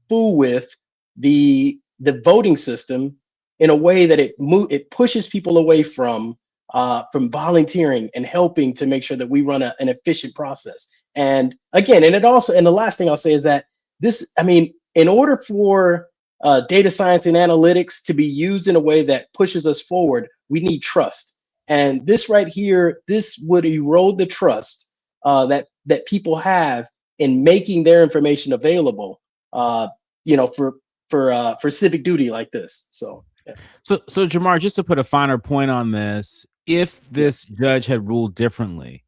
fool with the voting system in a way that it pushes people away from volunteering and helping to make sure that we run an efficient process. And again, and the last thing I'll say is that this, I mean, in order for data science and analytics to be used in a way that pushes us forward, we need trust. And this right here, this would erode the trust that people have in making their information available, you know, for civic duty like this. So, yeah. So Germar, just to put a finer point on this, if this judge had ruled differently,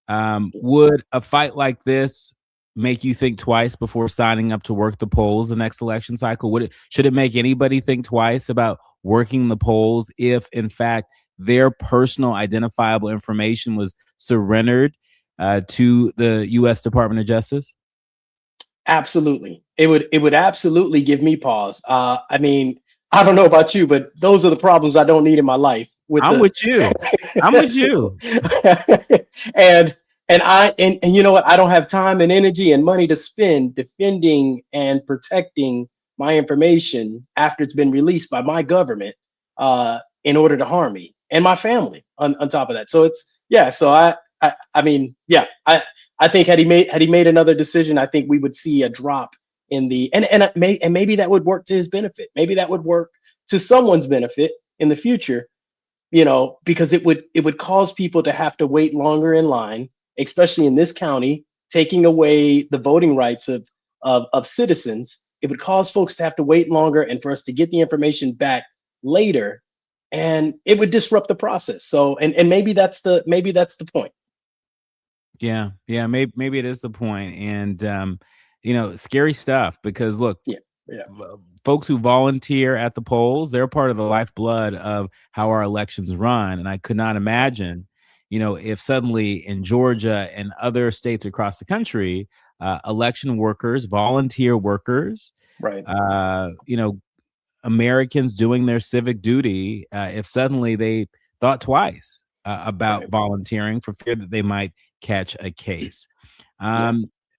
would a fight like this make you think twice before signing up to work the polls the next election cycle? Should it make anybody think twice about working the polls if, in fact, their personal identifiable information was surrendered to the U.S. Department of Justice? Absolutely. It would absolutely give me pause. I mean, I don't know about you, but those are the problems I don't need in my life. I'm with you. I'm with you. and and you know what? I don't have time and energy and money to spend defending and protecting my information after it's been released by my government in order to harm me and my family on top of that. So it's so I mean, yeah, I think had he made another decision, I think we would see a drop in the and maybe that would work to his benefit. Maybe that would work to someone's benefit in the future, you know, because it would cause people to have to wait longer in line, especially in this county, taking away the voting rights of citizens. It would cause folks to have to wait longer and for us to get the information back later, and it would disrupt the process. So and maybe that's the point. Yeah, maybe it is the point, and you know, scary stuff. Because look, Yeah. folks who volunteer at the polls, they're part of the lifeblood of how our elections run, and I could not imagine, you know, if suddenly in Georgia and other states across the country, election workers, volunteer workers, Right. you know, Americans doing their civic duty, if suddenly they thought twice about volunteering for fear that they might catch a case.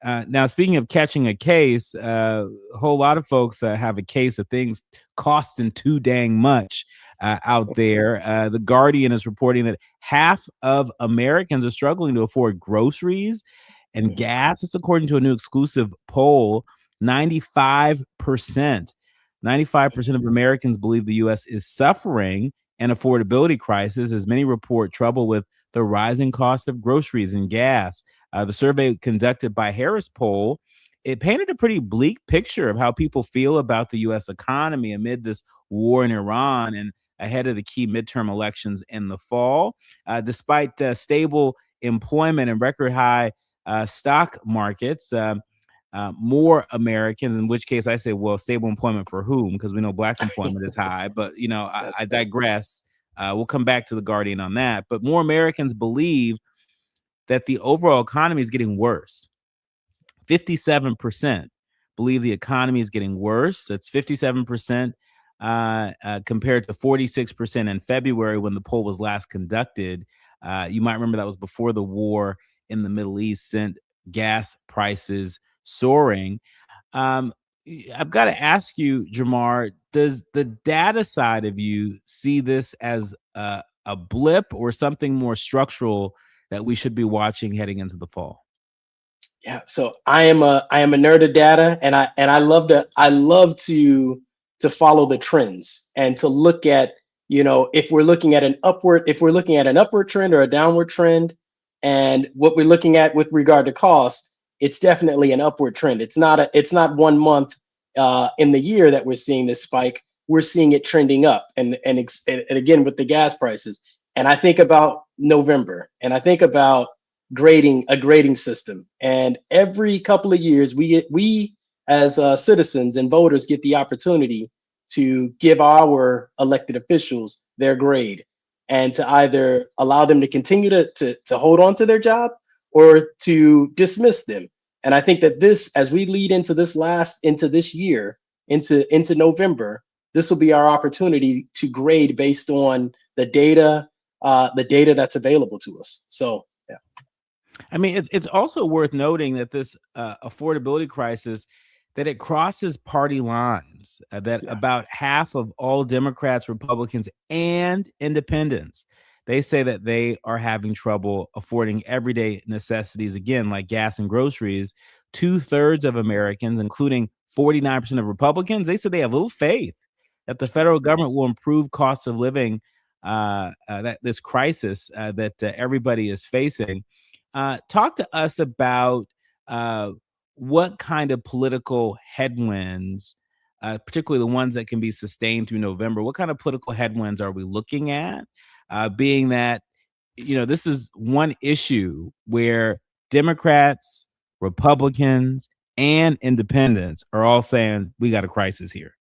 Now, speaking of catching a case, a whole lot of folks have a case of things costing too dang much out there. The Guardian is reporting that half of Americans are struggling to afford groceries and gas. It's according to a new exclusive poll. 95% of Americans believe the U.S. is suffering an affordability crisis, as many report trouble with the rising cost of groceries and gas. The survey conducted by Harris Poll, it painted a pretty bleak picture of how people feel about the U.S. economy amid this war in Iran and ahead of the key midterm elections in the fall. Despite stable employment and record high stock markets, more Americans, in which case I say, well, stable employment for whom? Because we know black employment is high, but you know, I digress. We'll come back to the Guardian on that. But more Americans believe that the overall economy is getting worse. 57% believe the economy is getting worse. That's 57% compared to 46% in February when the poll was last conducted. You might remember that was before the war in the Middle East sent gas prices soaring. I've got to ask you, Germar, does the data side of you see this as a blip or something more structural that we should be watching heading into the fall? Yeah, so I am a nerd of data, and I love to follow the trends and to look at, you know, if we're looking at an upward trend or a downward trend, and what we're looking at with regard to cost, it's definitely an upward trend. It's not 1 month in the year that we're seeing this spike. We're seeing it trending up, and again with the gas prices. And I think about November, and I think about a grading system. And every couple of years, we as citizens and voters get the opportunity to give our elected officials their grade, and to either allow them to continue to hold on to their job or to dismiss them. And I think that as we lead into this year, into November, this will be our opportunity to grade based on the data that's available to us. So, yeah. I mean, it's also worth noting that this affordability crisis, that it crosses party lines, that about half of all Democrats, Republicans, and independents, they say that they are having trouble affording everyday necessities, again, like gas and groceries. 2/3 of Americans, including 49% of Republicans, they said they have little faith that the federal government will improve cost of living, that this crisis that everybody is facing. Talk to us about what kind of political headwinds, particularly the ones that can be sustained through November, what kind of political headwinds are we looking at? Being that, you know, this is one issue where Democrats, Republicans, and independents are all saying we got a crisis here.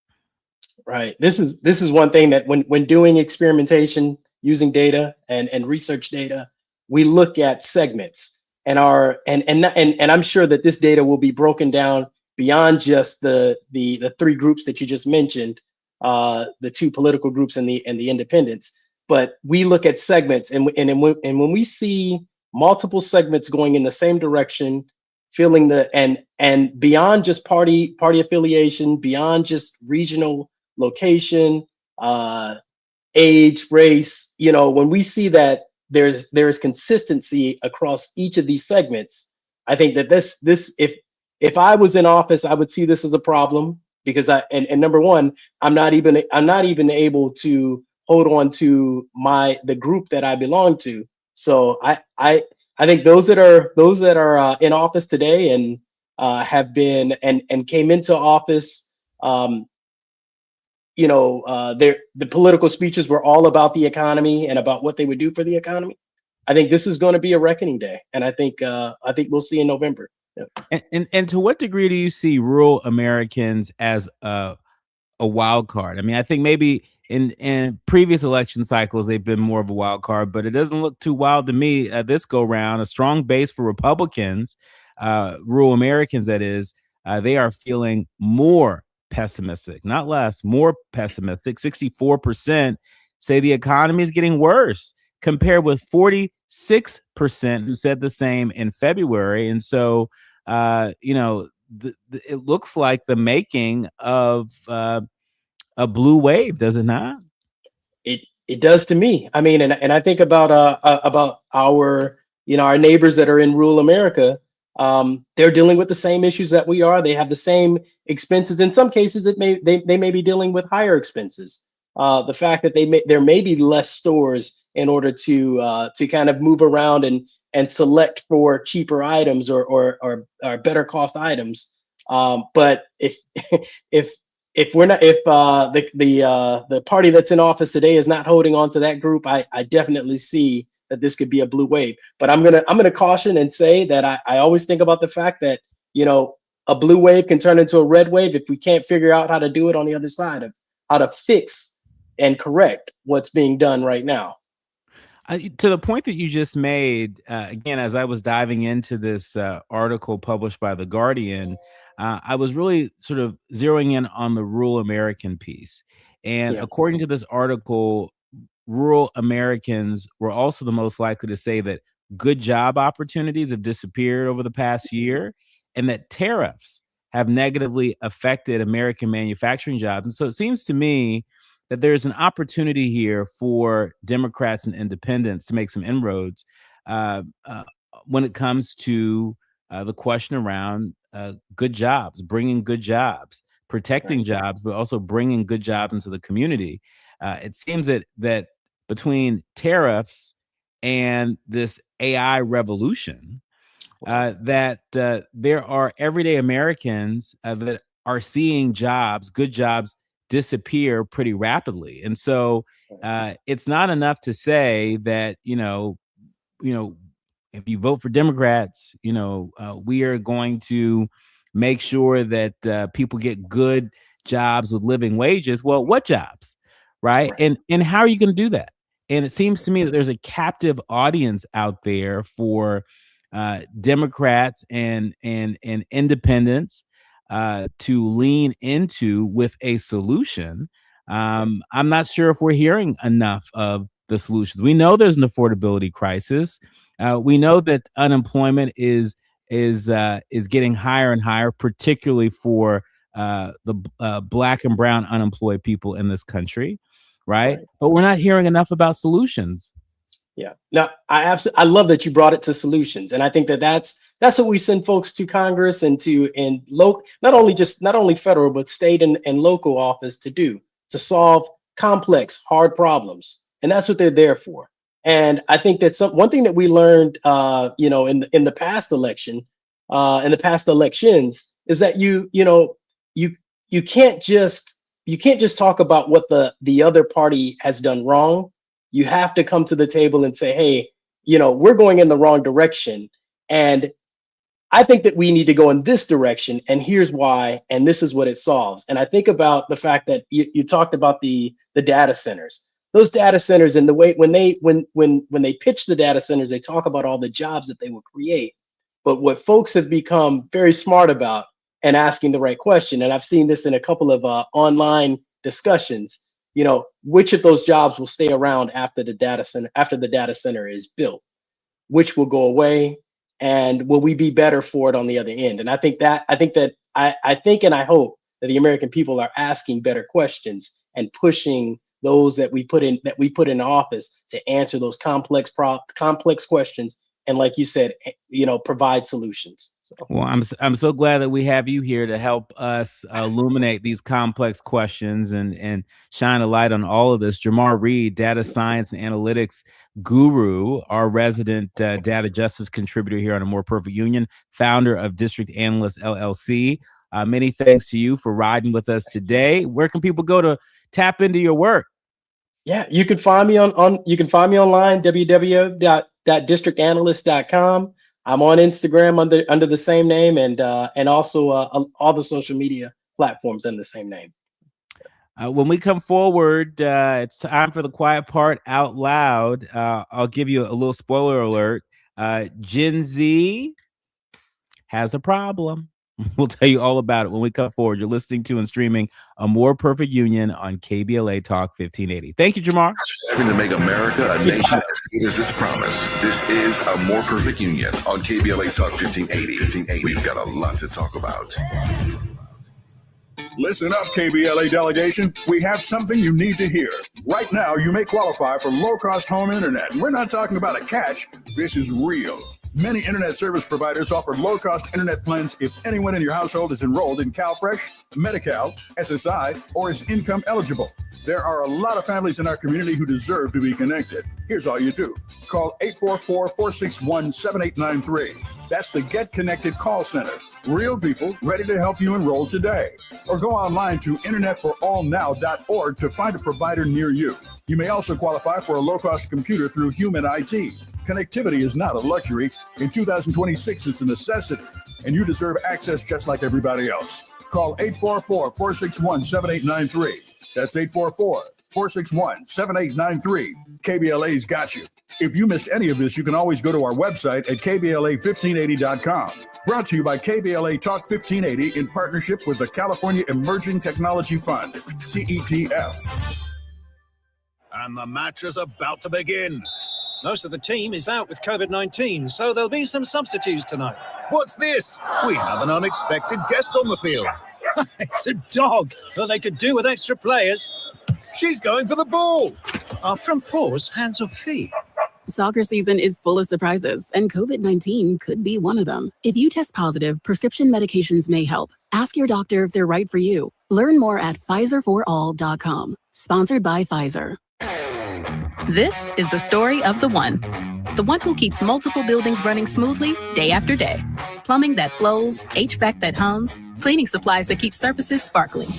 Right. This is one thing that when doing experimentation using data and research data, we look at segments and I'm sure that this data will be broken down beyond just the three groups that you just mentioned, the two political groups and the independents. But we look at segments, and when we see multiple segments going in the same direction, feeling and beyond just party affiliation, beyond just regional location, age, race, when we see that there's consistency across each of these segments, I think that this if I was in office, I would see this as a problem, because and number one, I'm not even able to hold on to the group that I belong to. So I think those that are in office today and have been and came into office, the political speeches were all about the economy and about what they would do for the economy. I think this is going to be a reckoning day, and I think we'll see in November. Yeah. And to what degree do you see rural Americans as a wild card? I mean, I think maybe in previous election cycles they've been more of a wild card, but it doesn't look too wild to me this go round. A strong base for Republicans, rural Americans, that is, they are feeling more pessimistic, not less, more pessimistic. 64% say the economy is getting worse, compared with 46% who said the same in February. And so, it looks like the making of a blue wave, does it not? It does to me. I mean, and I think about our our neighbors that are in rural America. They're dealing with the same issues that we are. They have the same expenses. In some cases, they may be dealing with higher expenses. The fact that there may be less stores in order to kind of move around and select for cheaper items or better cost items. But if the party that's in office today is not holding on to that group, I definitely see that this could be a blue wave. But I'm gonna caution and say that I always think about the fact that a blue wave can turn into a red wave if we can't figure out how to do it on the other side of how to fix and correct what's being done right now. To the point that you just made, again, as I was diving into this article published by The Guardian, I was really sort of zeroing in on the rural American piece. And according to this article, rural Americans were also the most likely to say that good job opportunities have disappeared over the past year, and that tariffs have negatively affected American manufacturing jobs. And so it seems to me that there's an opportunity here for Democrats and independents to make some inroads when it comes to the question around good jobs, bringing good jobs, protecting jobs, but also bringing good jobs into the community. It seems that between tariffs and this AI revolution, that there are everyday Americans that are seeing jobs, good jobs, disappear pretty rapidly. And so it's not enough to say that, if you vote for Democrats, we are going to make sure that people get good jobs with living wages. Well, what jobs? Right. And how are you going to do that? And it seems to me that there's a captive audience out there for Democrats and independents to lean into with a solution. I'm not sure if we're hearing enough of the solutions. We know there's an affordability crisis. We know that unemployment is getting higher and higher, particularly for the Black and brown unemployed people in this country, right? But we're not hearing enough about solutions. Yeah. No, I love that you brought it to solutions, and I think that's what we send folks to Congress and local, not only federal but state and local office to do, to solve complex, hard problems, and that's what they're there for. And I think that one thing that we learned, in the past election, in the past elections, is that you can't just talk about what the other party has done wrong. You have to come to the table and say, hey, we're going in the wrong direction, and I think that we need to go in this direction, and here's why, and this is what it solves. And I think about the fact that you talked about the data centers. those data centers, and the way when they pitch the data centers, they talk about all the jobs that they will create. But what folks have become very smart about and asking the right question, and I've seen this in a couple of online discussions, which of those jobs will stay around after the data center is built, which will go away, and will we be better for it on the other end? And I think and I hope that the American people are asking better questions and pushing those that we put in office to answer those complex questions, and like you said, provide solutions. So. Well, I'm so glad that we have you here to help us illuminate these complex questions and shine a light on all of this. Germar Reed, data science and analytics guru, our resident data justice contributor here on A More Perfect Union, founder of District Analyst LLC. Many thanks to you for riding with us today. Where can people go to tap into your work? Yeah, you can find me you can find me online, www.districtanalyst.com. I'm on Instagram under the same name, and also all the social media platforms under the same name. When we come forward, it's time for the quiet part out loud. I'll give you a little spoiler alert. Gen Z has a problem. We'll tell you all about it when we come forward. You're listening to and streaming A More Perfect Union on KBLA Talk 1580. Thank you, Germar. Striving to make America a nation as good as its promise. This is A More Perfect Union on KBLA Talk 1580. We've got a lot to talk about. Listen up, KBLA delegation. We have something you need to hear. Right now, you may qualify for low-cost home internet. And we're not talking about a catch. This is real. Many internet service providers offer low-cost internet plans if anyone in your household is enrolled in CalFresh, Medi-Cal, SSI, or is income eligible. There are a lot of families in our community who deserve to be connected. Here's all you do. Call 844-461-7893. That's the Get Connected call center. Real people ready to help you enroll today. Or go online to internetforallnow.org to find a provider near you. You may also qualify for a low-cost computer through Human IT. Connectivity is not a luxury. In 2026, it's a necessity, and you deserve access just like everybody else. Call 844-461-7893. That's 844-461-7893. KBLA's got you. If you missed any of this, you can always go to our website at kbla1580.com. Brought to you by KBLA Talk 1580 in partnership with the California Emerging Technology Fund, CETF. And the match is about to begin. Most of the team is out with COVID-19, so there'll be some substitutes tonight. What's this? We have an unexpected guest on the field. It's a dog. Well, they could do with extra players. She's going for the ball. Our front paws, hands or feet. Soccer season is full of surprises, and COVID-19 could be one of them. If you test positive, prescription medications may help. Ask your doctor if they're right for you. Learn more at PfizerForAll.com. Sponsored by Pfizer. This is the story of the one who keeps multiple buildings running smoothly day after day. Plumbing that flows, HVAC that hums, cleaning supplies that keep surfaces sparkling.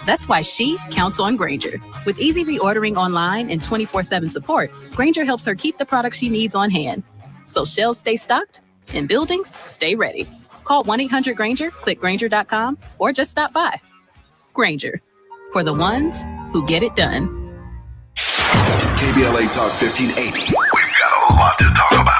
That's why she counts on Grainger. With easy reordering online and 24/7 support, Grainger helps her keep the products she needs on hand. So shelves stay stocked and buildings stay ready. Call 1-800-GRAINGER, click Grainger.com, or just stop by. Grainger, for the ones who get it done. KBLA Talk 1580. We've got a lot to talk about.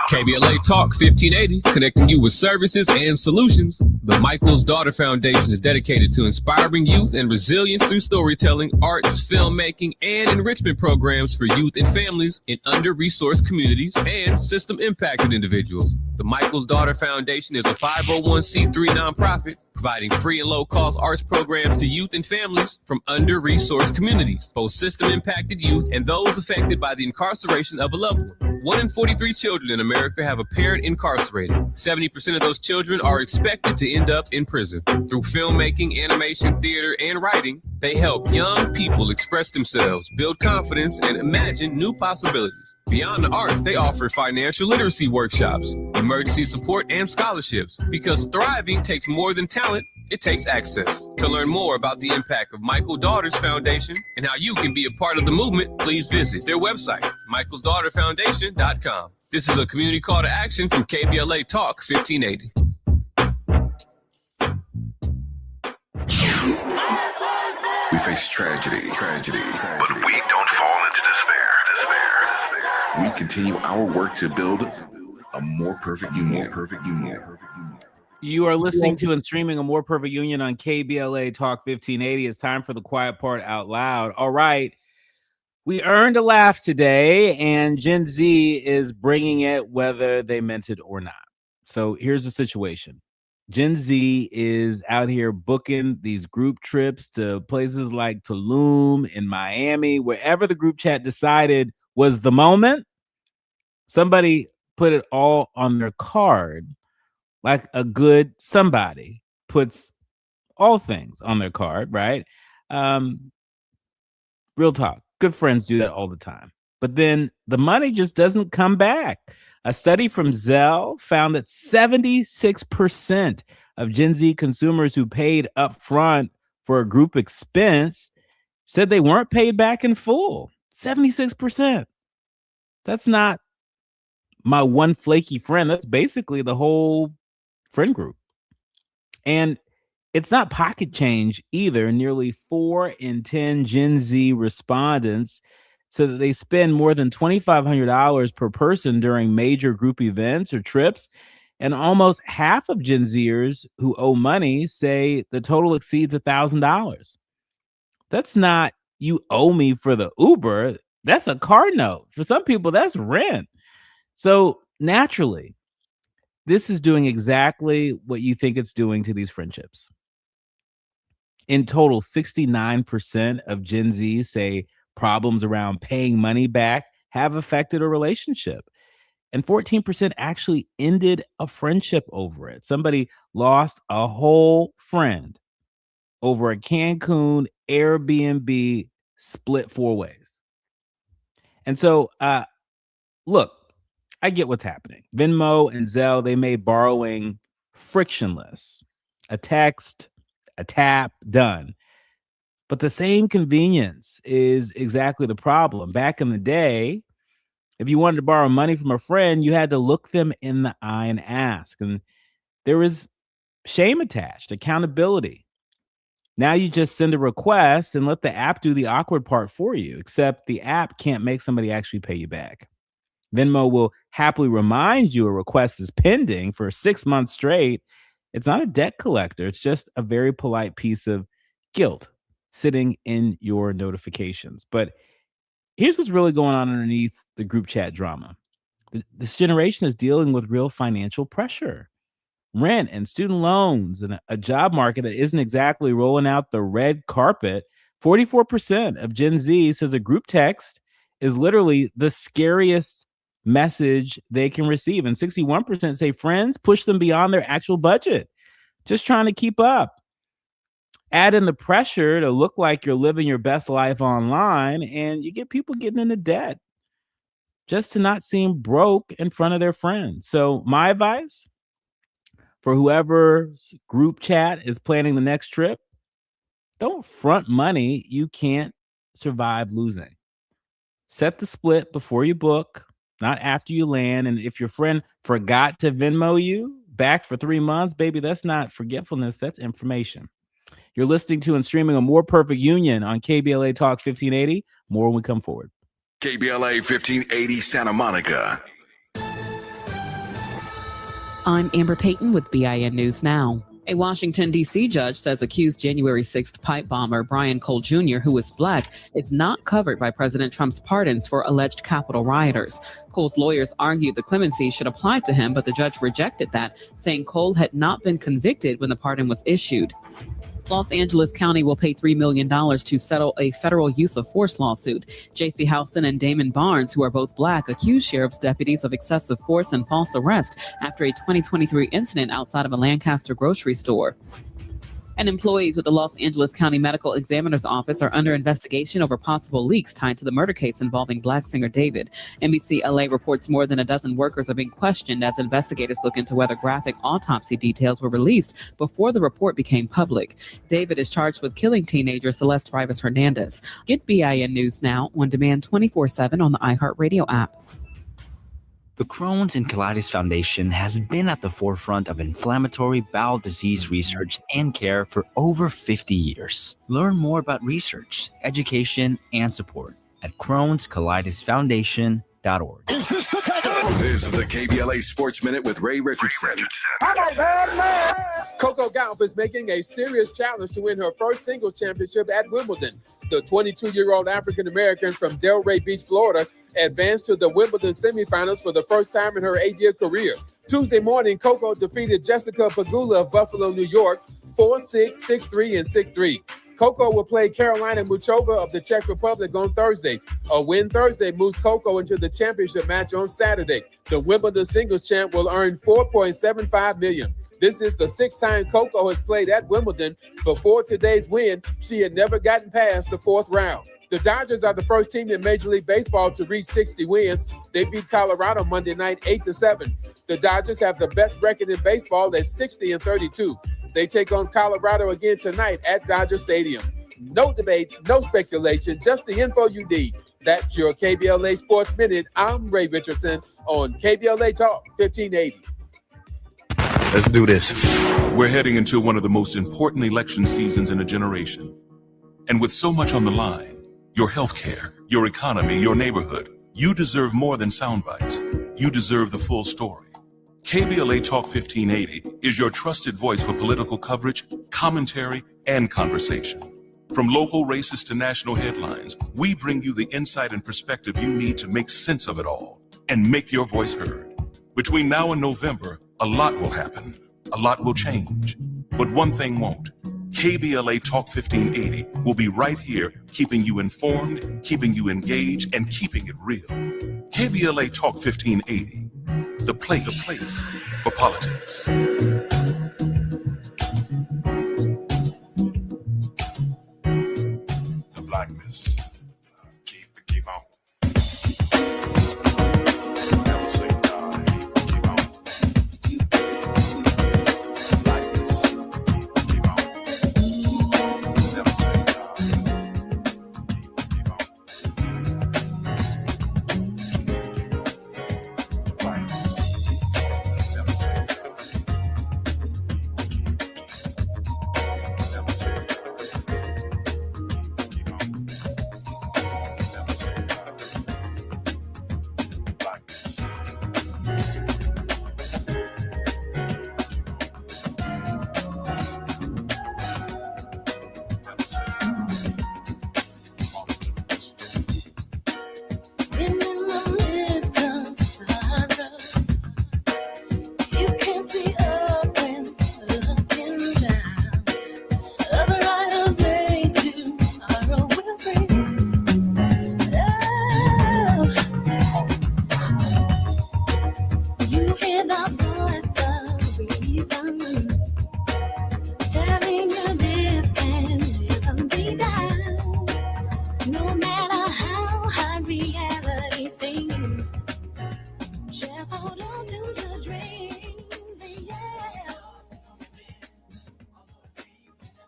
KBLA Talk 1580, connecting you with services and solutions. The Michael's Daughter Foundation is dedicated to inspiring youth and resilience through storytelling, arts, filmmaking, and enrichment programs for youth and families in under-resourced communities and system-impacted individuals. The Michael's Daughter Foundation is a 501c3 nonprofit providing free and low-cost arts programs to youth and families from under-resourced communities, both system-impacted youth and those affected by the incarceration of a loved one. 1 in 43 children in America have a parent incarcerated. 70% of those children are expected to end up in prison. Through filmmaking, animation, theater, and writing, they help young people express themselves, build confidence, and imagine new possibilities. Beyond the arts, they offer financial literacy workshops, emergency support, and scholarships. Because thriving takes more than talent, it takes access. To learn more about the impact of Michael Daughters Foundation and how you can be a part of the movement, please visit their website, michaelsdaughterfoundation.com. This is a community call to action from KBLA Talk 1580. We face tragedy, but we don't fall into We continue our work to build a more perfect union. You are listening to and streaming A More Perfect Union on KBLA Talk 1580. It's time for the quiet part out loud. All right. We earned a laugh today, and Gen Z is bringing it whether they meant it or not. So here's the situation. Gen Z is out here booking these group trips to places like Tulum in Miami, wherever the group chat decided was the moment. Somebody put it all on their card, like a good somebody puts all things on their card, right? Real talk. Good friends do that all the time. But then the money just doesn't come back. A study from Zelle found that 76% of Gen Z consumers who paid up front for a group expense said they weren't paid back in full. 76%. That's not my one flaky friend. That's basically the whole friend group. And it's not pocket change either. Nearly 4 in 10 Gen Z respondents said that they spend more than $2,500 per person during major group events or trips. And almost half of Gen Zers who owe money say the total exceeds $1,000. That's not you owe me for the Uber. That's a car note. For some people, that's rent. So naturally, this is doing exactly what you think it's doing to these friendships. In total, 69% of Gen Z say problems around paying money back have affected a relationship. And 14% actually ended a friendship over it. Somebody lost a whole friend over a Cancun Airbnb split 4 ways. And so, look, I get what's happening. Venmo and Zelle, they made borrowing frictionless. A text, a tap, done. But the same convenience is exactly the problem. Back in the day, if you wanted to borrow money from a friend, you had to look them in the eye and ask. And there was shame attached, accountability. Now you just send a request and let the app do the awkward part for you, except the app can't make somebody actually pay you back. Venmo will happily remind you a request is pending for 6 months straight. It's not a debt collector. It's just a very polite piece of guilt sitting in your notifications. But here's what's really going on underneath the group chat drama. This generation is dealing with real financial pressure, rent and student loans, and a job market that isn't exactly rolling out the red carpet. 44% of Gen Z says a group text is literally the scariest message they can receive. And 61% say friends push them beyond their actual budget, just trying to keep up. Add in the pressure to look like you're living your best life online, and you get people getting into debt just to not seem broke in front of their friends. So my advice for whoever's group chat is planning the next trip, don't front money you can't survive losing. Set the split before you book, not after you land. And if your friend forgot to Venmo you back for 3 months, baby, that's not forgetfulness, that's information. You're listening to and streaming A More Perfect Union on KBLA Talk 1580. More when we come forward. KBLA 1580 Santa Monica. I'm Amber Payton with BIN News Now. A Washington, D.C. judge says accused January 6th pipe bomber Brian Cole Jr., who is black, is not covered by President Trump's pardons for alleged Capitol rioters. Cole's lawyers argued the clemency should apply to him, but the judge rejected that, saying Cole had not been convicted when the pardon was issued. Los Angeles County will pay $3 million to settle a federal use of force lawsuit. J.C. Houston and Damon Barnes, who are both black, accused sheriff's deputies of excessive force and false arrest after a 2023 incident outside of a Lancaster grocery store. And employees with the Los Angeles County Medical Examiner's Office are under investigation over possible leaks tied to the murder case involving black singer David. NBC LA reports more than a dozen workers are being questioned as investigators look into whether graphic autopsy details were released before the report became public. David is charged with killing teenager Celeste Rivas Hernandez. Get BIN News Now on demand 24/7 on the iHeartRadio app. The Crohn's and Colitis Foundation has been at the forefront of inflammatory bowel disease research and care for over 50 years. Learn more about research, education, and support at Crohn'sColidusFoundation.org. Is this the This is the KBLA Sports Minute with Ray Richardson. Coco Gauff is making a serious challenge to win her first singles championship at Wimbledon. The 22-year-old African-American from Delray Beach, Florida, advanced to the Wimbledon semifinals for the first time in her 8-year career. Tuesday morning, Coco defeated Jessica Pegula of Buffalo, New York, 4-6, 6-3, and 6-3. Coco will play Carolina Muchova of the Czech Republic on Thursday. A win Thursday moves Coco into the championship match on Saturday. The Wimbledon singles champ will earn $4.75 million. This is the sixth time Coco has played at Wimbledon. Before today's win, she had never gotten past the fourth round. The Dodgers are the first team in Major League Baseball to reach 60 wins. They beat Colorado Monday night 8-7. The Dodgers have the best record in baseball at 60-32. They take on Colorado again tonight at Dodger Stadium. No debates, no speculation, just the info you need. That's your KBLA Sports Minute. I'm Ray Richardson on KBLA Talk 1580. Let's do this. We're heading into one of the most important election seasons in a generation. And with so much on the line, your healthcare, your economy, your neighborhood, you deserve more than sound bites. You deserve the full story. KBLA Talk 1580 is your trusted voice for political coverage, commentary, and conversation. From local races to national headlines, we bring you the insight and perspective you need to make sense of it all and make your voice heard. Between now and November, a lot will happen. A lot will change. But one thing won't. KBLA Talk 1580 will be right here, keeping you informed, keeping you engaged, and keeping it real. KBLA Talk 1580. The place for politics. The blackness. Keep on. Never say die. Keep on. Blackness. Keep on. Never say die. Keep on.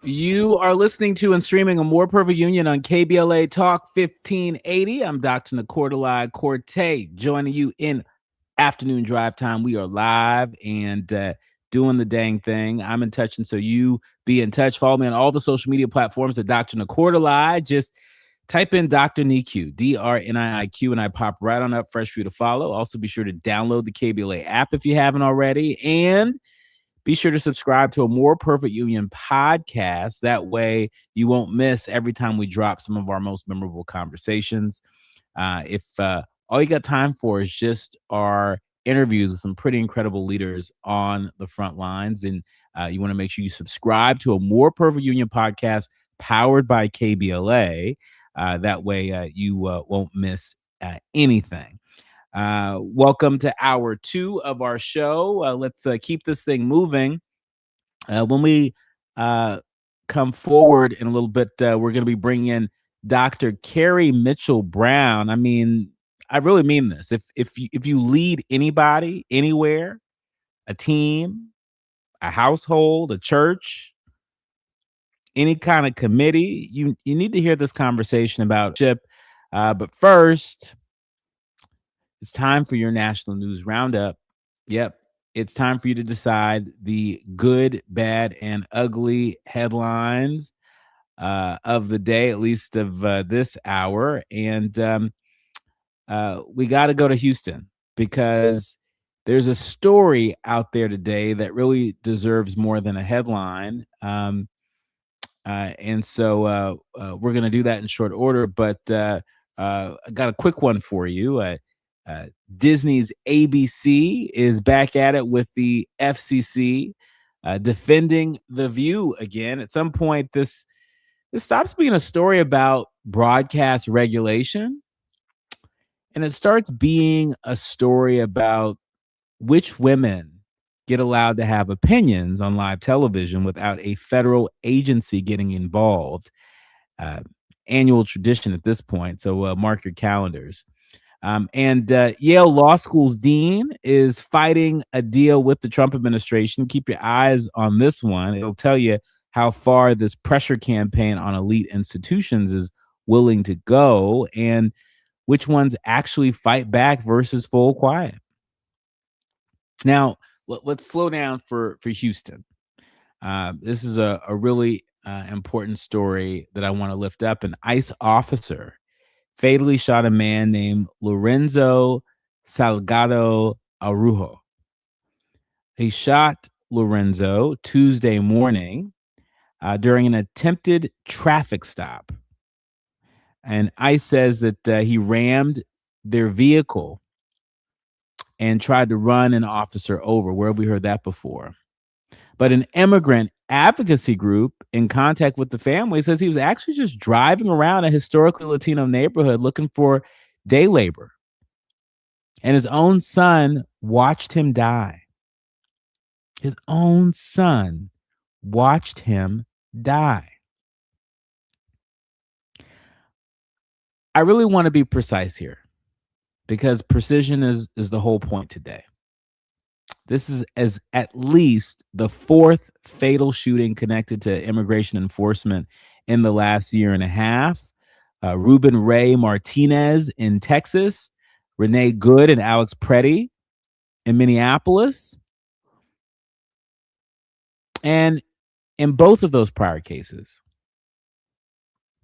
You are listening to and streaming A More Perfect Union on KBLA Talk 1580. I'm Dr. Nii-Quartelai Corte, joining you in afternoon drive time. We are live and doing the dang thing. I'm in touch, and so you be in touch. Follow me on all the social media platforms at Dr. Nii-Quartelai. Just type in Dr. Nii-Q, DRNIIQ, and I pop right on up, fresh for you to follow. Also, be sure to download the KBLA app if you haven't already, and be sure to subscribe to A More Perfect Union podcast. That way you won't miss every time we drop some of our most memorable conversations. If all you got time for is just our interviews with some pretty incredible leaders on the front lines, and you want to make sure you subscribe to A More Perfect Union podcast powered by KBLA. That way you won't miss anything. Welcome to hour 2 of our show. Let's keep this thing moving. When we come forward in a little bit, we're going to be bringing in Dr. Kerry Mitchell Brown. I mean, I really mean this. If you lead anybody, anywhere, a team, a household, a church, any kind of committee, you need to hear this conversation about chip. But first, it's time for your national news roundup. Yep. It's time for you to decide the good, bad, and ugly headlines of the day, at least of this hour. And we got to go to Houston because there's a story out there today that really deserves more than a headline. And so we're going to do that in short order. But I got a quick one for you. Disney's ABC is back at it with the FCC defending The View again. At some point, this stops being a story about broadcast regulation, and it starts being a story about which women get allowed to have opinions on live television without a federal agency getting involved. Annual tradition at this point, so mark your calendars. And Yale Law School's dean is fighting a deal with the Trump administration. Keep your eyes on this one. It'll tell you how far this pressure campaign on elite institutions is willing to go and which ones actually fight back versus full quiet. Now, let's slow down for Houston. This is a really important story that I want to lift up. An ICE officer fatally shot a man named Lorenzo Salgado Araujo. He shot Lorenzo Tuesday morning during an attempted traffic stop. And ICE says that he rammed their vehicle and tried to run an officer over. Where have we heard that before? But an immigrant advocacy group in contact with the family says he was actually just driving around a historically Latino neighborhood looking for day labor. And his own son watched him die. His own son watched him die. I really want to be precise here because precision is the whole point today. This is as at least the fourth fatal shooting connected to immigration enforcement in the last year and a half. Ruben Ray Martinez in Texas, Renee Good and Alex Preddy in Minneapolis. And in both of those prior cases,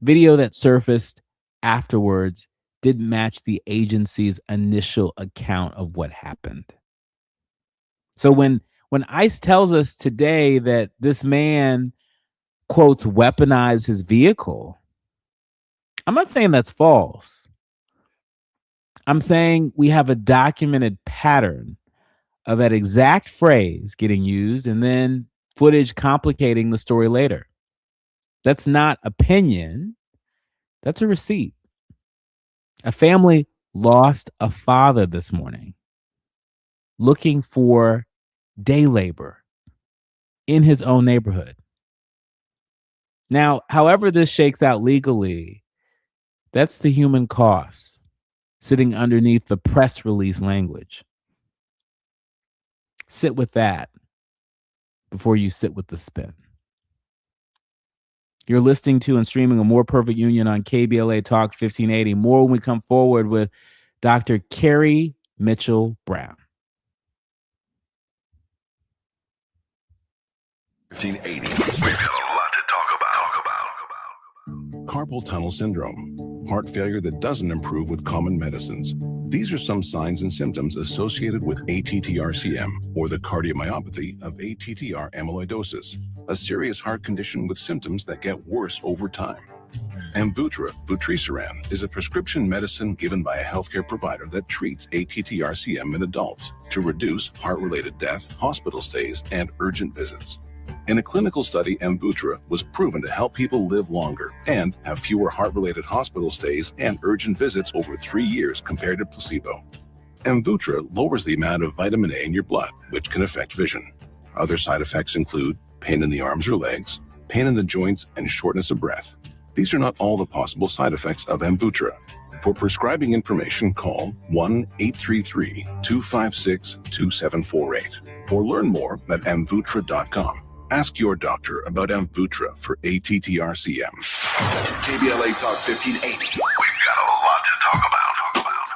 video that surfaced afterwards didn't match the agency's initial account of what happened. So when ICE tells us today that this man, quotes, weaponized his vehicle, I'm not saying that's false. I'm saying we have a documented pattern of that exact phrase getting used and then footage complicating the story later. That's not opinion. That's a receipt. A family lost a father this morning looking for day labor in his own neighborhood. Now, however this shakes out legally, that's the human cost sitting underneath the press release language. Sit with that before you sit with the spin. You're listening to and streaming A More Perfect Union on KBLA Talk 1580. More when we come forward with Dr. Kerry Mitchell Brown. 1580. We've got a lot to talk about. Carpal tunnel syndrome, heart failure that doesn't improve with common medicines. These are some signs and symptoms associated with ATTR-CM, or the cardiomyopathy of ATTR amyloidosis, a serious heart condition with symptoms that get worse over time. Amvuttra, vutrisiran, is a prescription medicine given by a healthcare provider that treats ATTR-CM in adults to reduce heart-related death, hospital stays, and urgent visits. In a clinical study, Amvuttra was proven to help people live longer and have fewer heart-related hospital stays and urgent visits over 3 years compared to placebo. Amvuttra lowers the amount of vitamin A in your blood, which can affect vision. Other side effects include pain in the arms or legs, pain in the joints, and shortness of breath. These are not all the possible side effects of Amvuttra. For prescribing information, call 1-833-256-2748 or learn more at amvuttra.com. Ask your doctor about Amvuttra for ATTR-CM. KBLA Talk 1580. We've got a lot to talk about.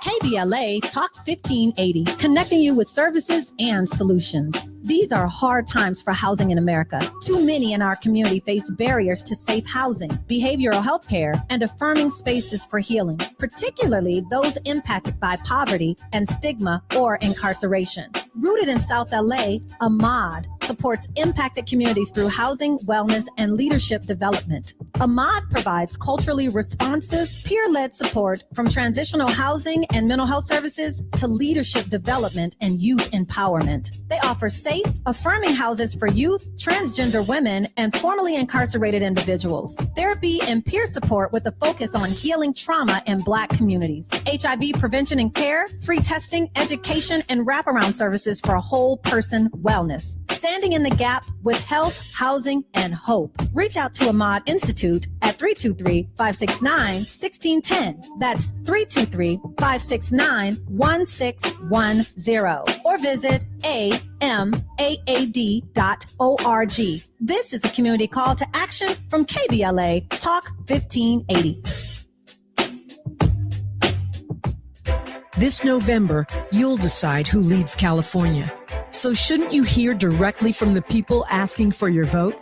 KBLA Talk 1580, connecting you with services and solutions. These are hard times for housing in America. Too many in our community face barriers to safe housing, behavioral health care, and affirming spaces for healing, particularly those impacted by poverty and stigma or incarceration. Rooted in South LA, Ahmad supports impacted communities through housing, wellness, and leadership development. Ahmad provides culturally responsive, peer-led support from transitional housing and mental health services to leadership development and youth empowerment. They offer safe, affirming houses for youth, transgender women, and formerly incarcerated individuals. Therapy and peer support with a focus on healing trauma in Black communities. HIV prevention and care, free testing, education, and wraparound services for whole person wellness. Standing in the gap with health, housing, and hope. Reach out to Ahmad Institute at 323-569-1610. That's 323-569-1610. Or visit amaad.org. This is a community call to action from KBLA Talk 1580. This November, you'll decide who leads California. So shouldn't you hear directly from the people asking for your vote?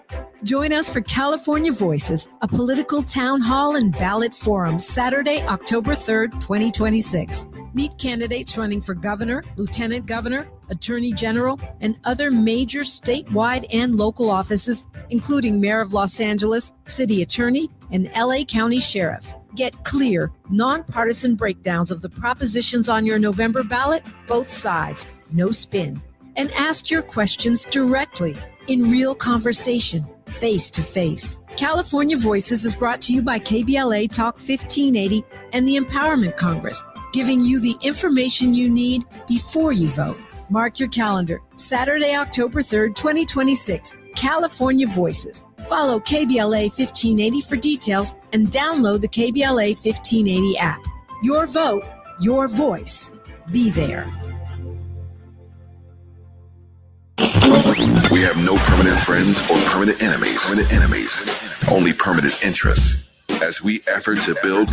Join us for California Voices, a political town hall and ballot forum, Saturday, October 3rd, 2026. Meet candidates running for governor, lieutenant governor, attorney general, and other major statewide and local offices, including mayor of Los Angeles, city attorney, and LA County sheriff. Get clear, nonpartisan breakdowns of the propositions on your November ballot, both sides, no spin. And ask your questions directly, in real conversation, face to face. California Voices is brought to you by KBLA Talk 1580 and the Empowerment Congress, giving you the information you need before you vote. Mark your calendar, Saturday, October 3rd, 2026, California Voices. Follow KBLA 1580 for details and download the KBLA 1580 app. Your vote, your voice. Be there. We have no permanent friends or permanent enemies. Only permanent interests as we effort to build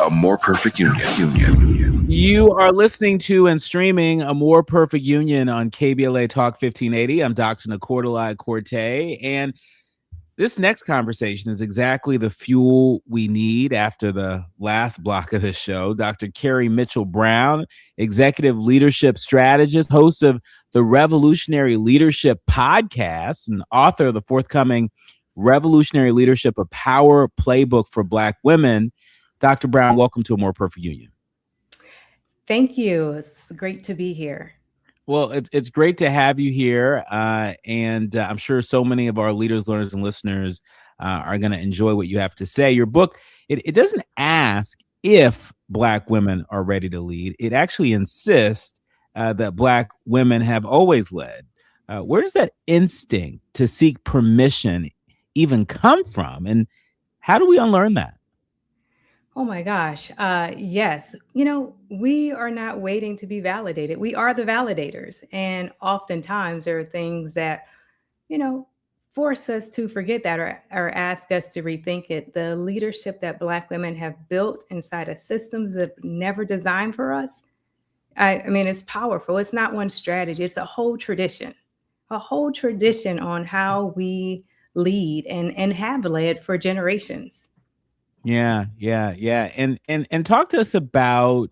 a more perfect union. You are listening to and streaming A More Perfect Union on KBLA Talk 1580. I'm Dr. Nii-Quartelai, and this next conversation is exactly the fuel we need after the last block of the show. Dr. Kerry Mitchell Brown, executive leadership strategist, host of the Revolutionary Leadership podcast, and author of the forthcoming Revolutionary Leadership, a Power Playbook for Black women. Dr. Brown, welcome to A More Perfect Union. Thank you. It's great to be here. Well, it's great to have you here, and I'm sure so many of our leaders, learners, and listeners are going to enjoy what you have to say. Your book, it doesn't ask if Black women are ready to lead. It actually insists that Black women have always led. Where does that instinct to seek permission even come from, and how do we unlearn that? Oh my gosh. Yes. We are not waiting to be validated. We are the validators. And oftentimes there are things that, force us to forget that or ask us to rethink it. The leadership that Black women have built inside of systems that never designed for us. I mean, it's powerful. It's not one strategy. It's a whole tradition on how we lead and have led for generations. Yeah. And talk to us about,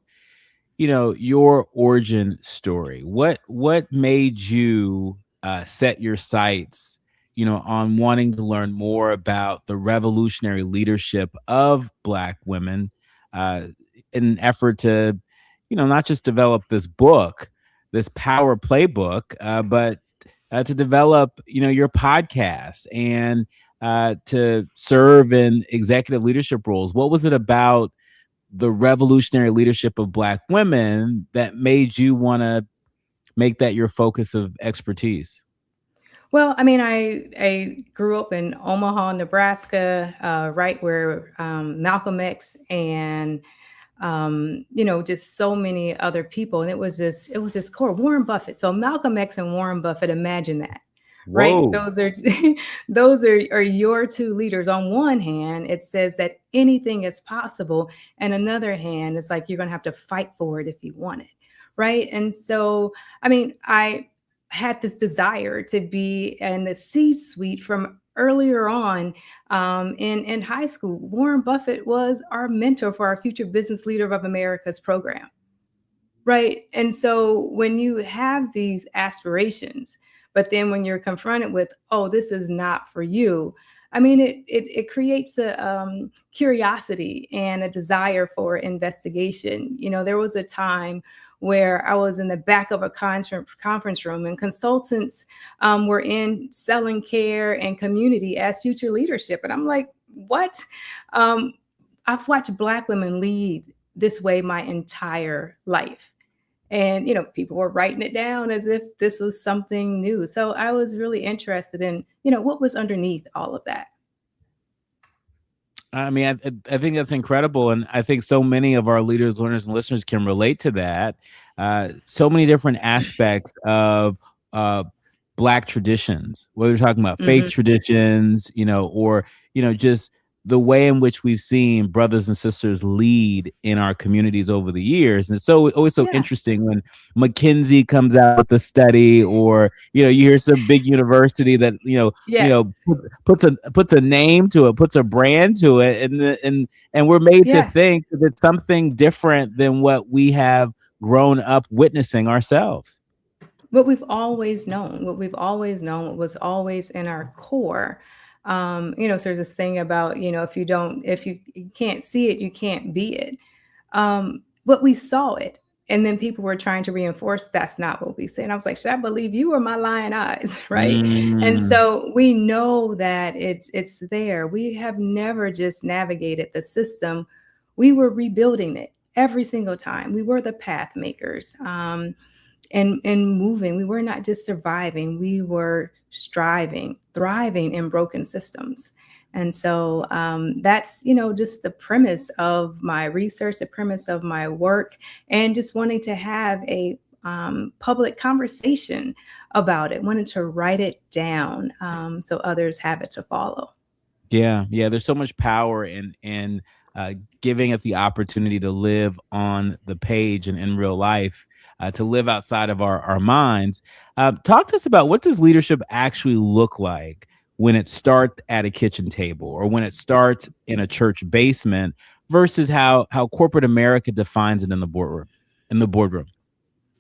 your origin story. What made you set your sights, on wanting to learn more about the revolutionary leadership of Black women, in an effort to, not just develop this book, this Power Playbook, but to develop, your podcast and to serve in executive leadership roles? What was it about the revolutionary leadership of Black women that made you want to make that your focus of expertise? Well, I mean, I grew up in Omaha, Nebraska, right where Malcolm X and just so many other people, and it was this core Warren Buffett. So Malcolm X and Warren Buffett, imagine that. right? Whoa. Those are those are your two leaders. On one hand, it says that anything is possible, and another hand, it's like you're going to have to fight for it if you want it, right? And so, I mean, I had this desire to be in the C-suite from earlier on in high school. Warren Buffett was our mentor for our Future Business Leader of America's program. Right. And so when you have these aspirations, but then when you're confronted with, oh, this is not for you, I mean, it creates a curiosity and a desire for investigation. You know, there was a time where I was in the back of a conference room and consultants were in selling care and community as future leadership. And I'm like, what? I've watched Black women lead this way my entire life. And, you know, people were writing it down as if this was something new. So I was really interested in, you know, what was underneath all of that. I mean, I think that's incredible. And I think so many of our leaders, learners, and listeners can relate to that. So many different aspects of Black traditions, whether we're talking about faith traditions, you know, or, you know, just the way in which we've seen brothers and sisters lead in our communities over the years. And it's always so interesting when McKinsey comes out with a study, or, you know, you hear some big university that, puts a name to it, puts a brand to it. And we're made to think that it's something different than what we have grown up witnessing ourselves. What we've always known, what was always in our core. You know, so there's this thing about, you know, if you can't see it, you can't be it. But we saw it. And then people were trying to reinforce that's not what we say. And I was like, should I believe you or my lying eyes? Right. And so we know that it's there. We have never just navigated the system. We were rebuilding it every single time. We were the path makers. And moving. We were not just surviving, we were striving, thriving in broken systems. And so that's, you know, just the premise of my research, the premise of my work, and just wanting to have a public conversation about it, wanted to write it down so others have it to follow. Yeah. There's so much power in giving it the opportunity to live on the page and in real life. To live outside of our minds. Talk to us about, what does leadership actually look like when it starts at a kitchen table, or when it starts in a church basement, versus how corporate America defines it in the boardroom.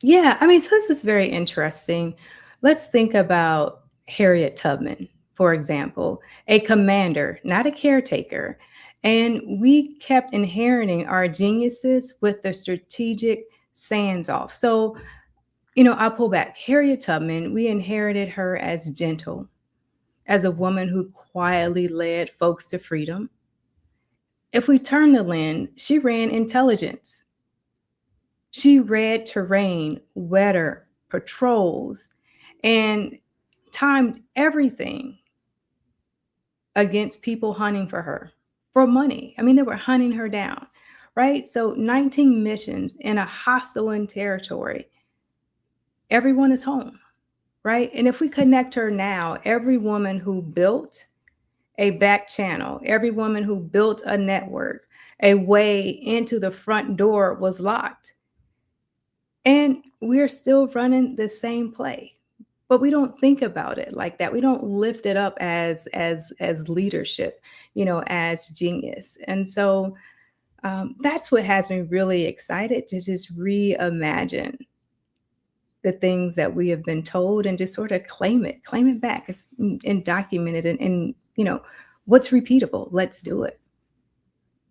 Yeah, I mean, so this is very interesting. Let's think about Harriet Tubman, for example, a commander, not a caretaker. And we kept inheriting our geniuses with the strategic sands off. So, you know, I'll pull back. Harriet Tubman, we inherited her as gentle, as a woman who quietly led folks to freedom. If we turn the lens, she ran intelligence. She read terrain, weather, patrols, and timed everything against people hunting for her for money. I mean, they were hunting her down. Right? So 19 missions in a hostile territory. Everyone is home, right? And if we connect her now, every woman who built a back channel, every woman who built a network, a way into the front door was locked. And we're still running the same play, but we don't think about it like that. We don't lift it up as leadership, you know, as genius. And so that's what has me really excited, to just reimagine the things that we have been told and just sort of claim it back. It's and documented and you know, what's repeatable? Let's do it.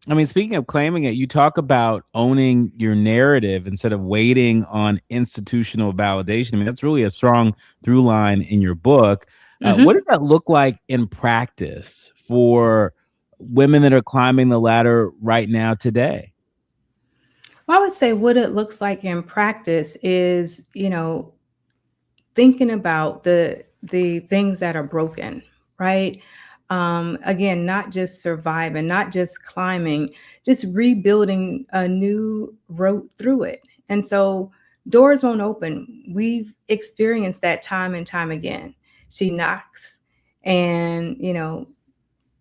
I mean, speaking of claiming it, you talk about owning your narrative instead of waiting on institutional validation. I mean, that's really a strong through line in your book. What does that look like in practice for women that are climbing the ladder right now today? Well, I would say what it looks like in practice is, you know, thinking about the things that are broken, right? Again, not just surviving, not just climbing, just rebuilding a new road through it. And so doors won't open. We've experienced that time and time again. she knocks and,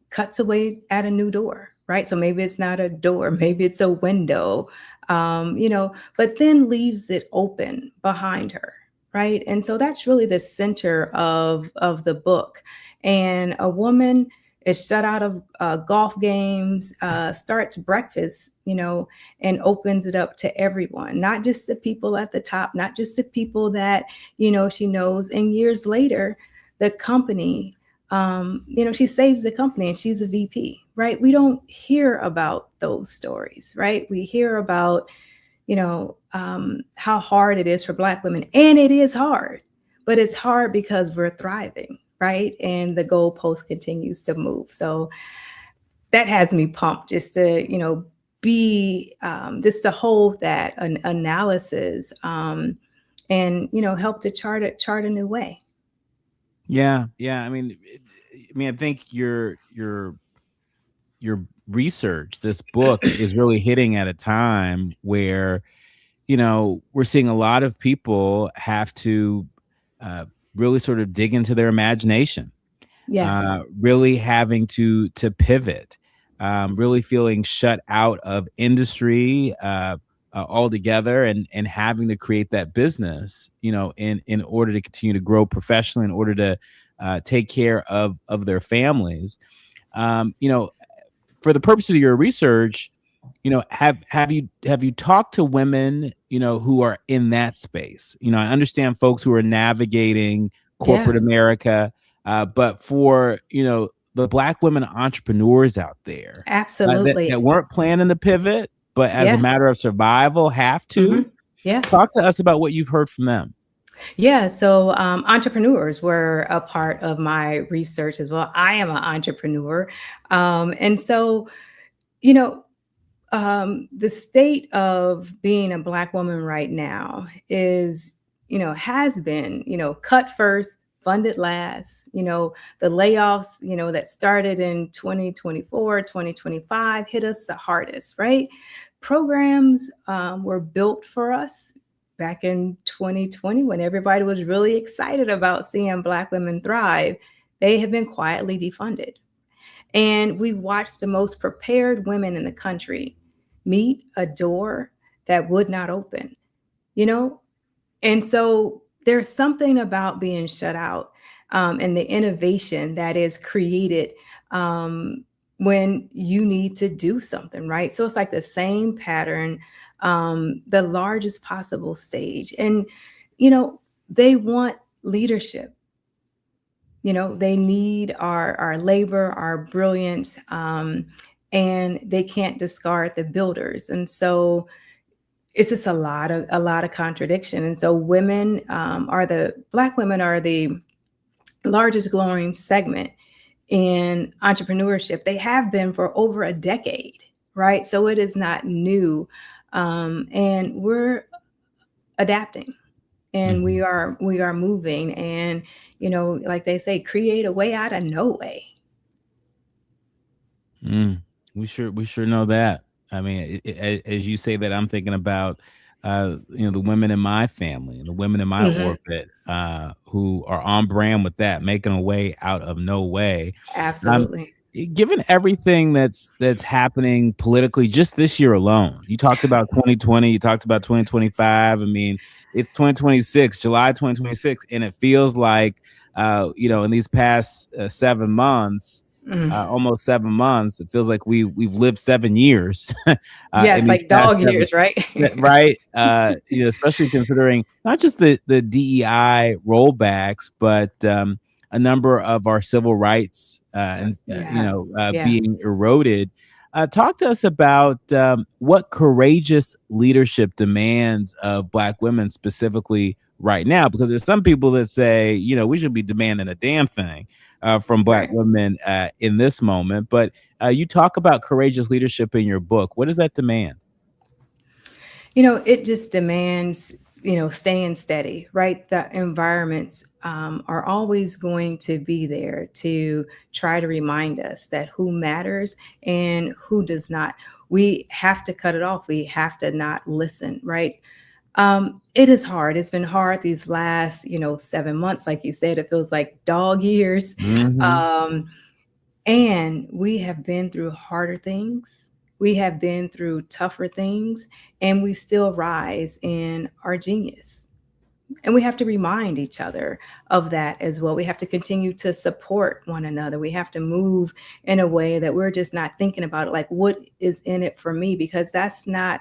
cuts away at a new door, right? So maybe it's not a door, maybe it's a window, but then leaves it open behind her, right? And so that's really the center of the book. And a woman is shut out of golf games, starts breakfast, and opens it up to everyone, not just the people at the top, not just the people that, she knows. And years later, the company, she saves the company and she's a VP, right? We don't hear about those stories, right? We hear about, how hard it is for Black women. And it is hard, but it's hard because we're thriving, right? And the goalpost continues to move. So that has me pumped just to, be, just to hold that analysis and, help to chart a new way. Yeah. I mean, I think your research, this book is really hitting at a time where, we're seeing a lot of people have to really sort of dig into their imagination. Yes. Really having to pivot, really feeling shut out of industry altogether, and having to create that business, in order to continue to grow professionally, in order to take care of their families. For the purpose of your research, have you talked to women, who are in that space? I understand folks who are navigating corporate America, but for, the Black women entrepreneurs out there, Absolutely. that weren't planning the pivot, but as a matter of survival have to. Yeah. Talk to us about what you've heard from them. Yeah. So entrepreneurs were a part of my research as well. I am an entrepreneur. And so, the state of being a Black woman right now is, has been, cut first, funded last. The layoffs, that started in 2024, 2025 hit us the hardest, right? Programs were built for us back in 2020 when everybody was really excited about seeing Black women thrive. They have been quietly defunded. And we watched the most prepared women in the country meet a door that would not open, And so there's something about being shut out and the innovation that is created when you need to do something, right? So it's like the same pattern, the largest possible stage. And, they want leadership. They need our labor, our brilliance, and they can't discard the builders. And so it's just a lot of contradiction. And so Black women are the largest growing segment in entrepreneurship. They have been for over a decade, right? So it is not new. And we're adapting. And we are moving, and like they say, create a way out of no way. We sure know that. I mean, as you say that, I'm thinking about the women in my family and the women in my orbit who are on brand with that, making a way out of no way. Absolutely. Given everything that's happening politically just this year alone, you talked about 2020, you talked about 2025. I mean, it's 2026, July 2026, and it feels like in these past 7 months, almost 7 months, it feels like we've lived 7 years. Yes, like dog years, right? Right. Especially considering not just the DEI rollbacks, but a number of our civil rights being eroded. Talk to us about what courageous leadership demands of Black women specifically right now, because there's some people that say, we should be demanding a damn thing from Black women in this moment. But you talk about courageous leadership in your book. What does that demand? It just demands, staying steady, right? The environments are always going to be there to try to remind us that who matters and who does not. We have to cut it off. We have to not listen, right? It is hard. It's been hard these last, 7 months. Like you said, it feels like dog years. And we have been through harder things. We have been through tougher things, and we still rise in our genius. And we have to remind each other of that as well. We have to continue to support one another. We have to move in a way that we're just not thinking about it like, what is in it for me? Because that's not,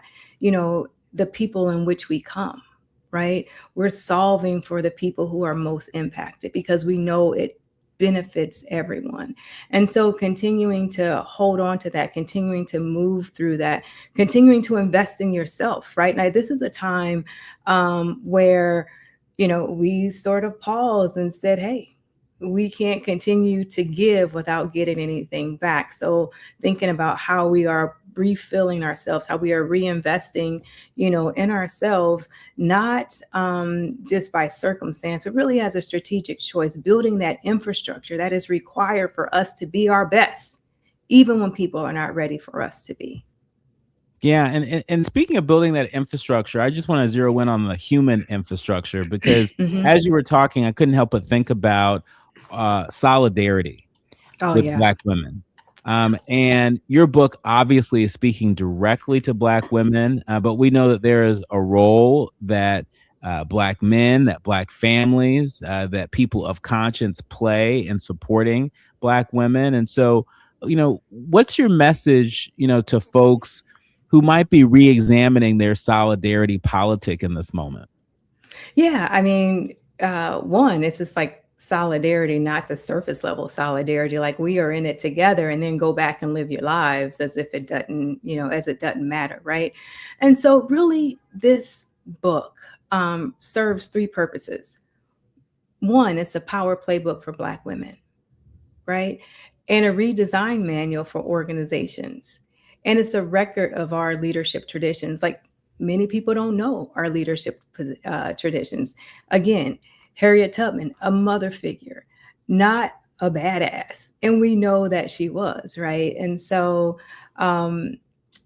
the people in which we come, right? We're solving for the people who are most impacted because we know it benefits everyone. And so continuing to hold on to that, continuing to move through that, continuing to invest in yourself, right? Now, this is a time where, we sort of paused and said, hey, we can't continue to give without getting anything back. So thinking about how we are refilling ourselves, how we are reinvesting, in ourselves, not just by circumstance, but really as a strategic choice, building that infrastructure that is required for us to be our best, even when people are not ready for us to be. Yeah, and speaking of building that infrastructure, I just want to zero in on the human infrastructure because as you were talking, I couldn't help but think about solidarity with Black women. And your book obviously is speaking directly to Black women, but we know that there is a role that Black men, that Black families, that people of conscience play in supporting Black women. And so, what's your message, to folks who might be re-examining their solidarity politic in this moment? Yeah, I mean, one, it's just like solidarity, not the surface level solidarity, like we are in it together, and then go back and live your lives as if it doesn't, as it doesn't matter, right? And so really this book serves three purposes. One, it's a power playbook for Black women, right? And a redesign manual for organizations. And it's a record of our leadership traditions. Like many people don't know our leadership traditions. Again, Harriet Tubman, a mother figure, not a badass. And we know that she was, right? And so,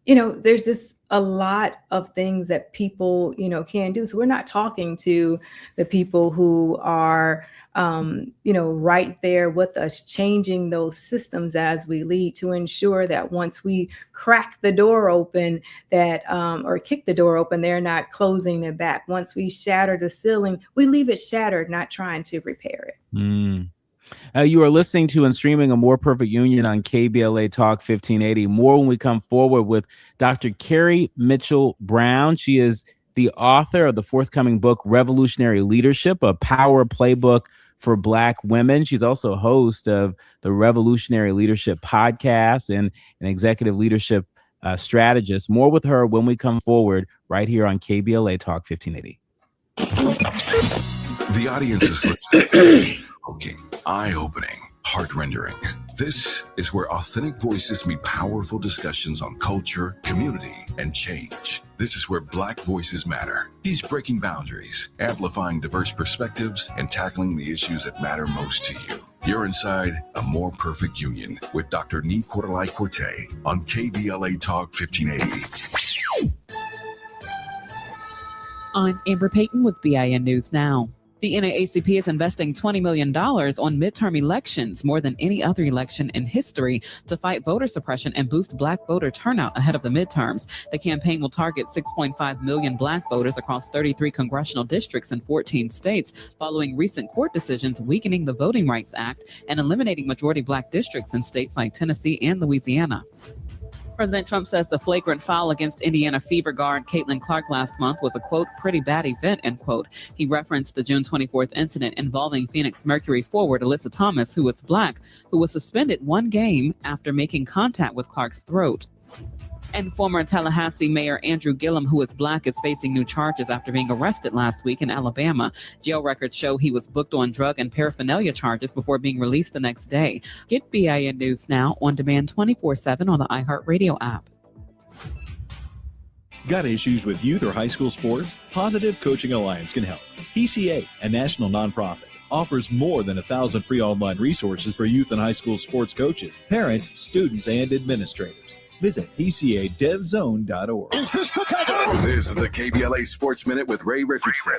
there's just a lot of things that people, can do. So we're not talking to the people who are, right there with us, changing those systems as we lead to ensure that once we crack the door open, that or kick the door open, they're not closing it back. Once we shatter the ceiling, we leave it shattered, not trying to repair it. You are listening to and streaming A More Perfect Union on KBLA Talk 1580. More when we come forward with Dr. Kerry Mitchell Brown. She is the author of the forthcoming book, Revolutionary Leadership, a Power Playbook for Black women. She's also host of the Revolutionary Leadership podcast and an executive leadership strategist. More with her when we come forward right here on KBLA Talk 1580. The audience is listening. Okay, eye-opening, heart-rendering. This is where authentic voices meet powerful discussions on culture, community, and change. This is where Black voices matter. He's breaking boundaries, amplifying diverse perspectives, and tackling the issues that matter most to you. You're inside A More Perfect Union with Dr. Nii-Quartelai on KBLA Talk 1580. I'm Amber Payton with BIN News Now. The NAACP is investing $20 million on midterm elections, more than any other election in history, to fight voter suppression and boost Black voter turnout ahead of the midterms. The campaign will target 6.5 million Black voters across 33 congressional districts in 14 states, following recent court decisions weakening the Voting Rights Act and eliminating majority Black districts in states like Tennessee and Louisiana. President Trump says the flagrant foul against Indiana Fever guard Caitlin Clark last month was a, quote, pretty bad event, end quote. He referenced the June 24th incident involving Phoenix Mercury forward Alyssa Thomas, who was Black, who was suspended one game after making contact with Clark's throat. And former Tallahassee Mayor Andrew Gillum, who is Black, is facing new charges after being arrested last week in Alabama. Jail records show he was booked on drug and paraphernalia charges before being released the next day. Get BIN News Now on demand 24/7 on the iHeartRadio app. Got issues with youth or high school sports? Positive Coaching Alliance can help. PCA, a national nonprofit, offers more than 1,000 free online resources for youth and high school sports coaches, parents, students, and administrators. Visit PCADevZone.org. This is the KBLA Sports Minute with Ray Richardson.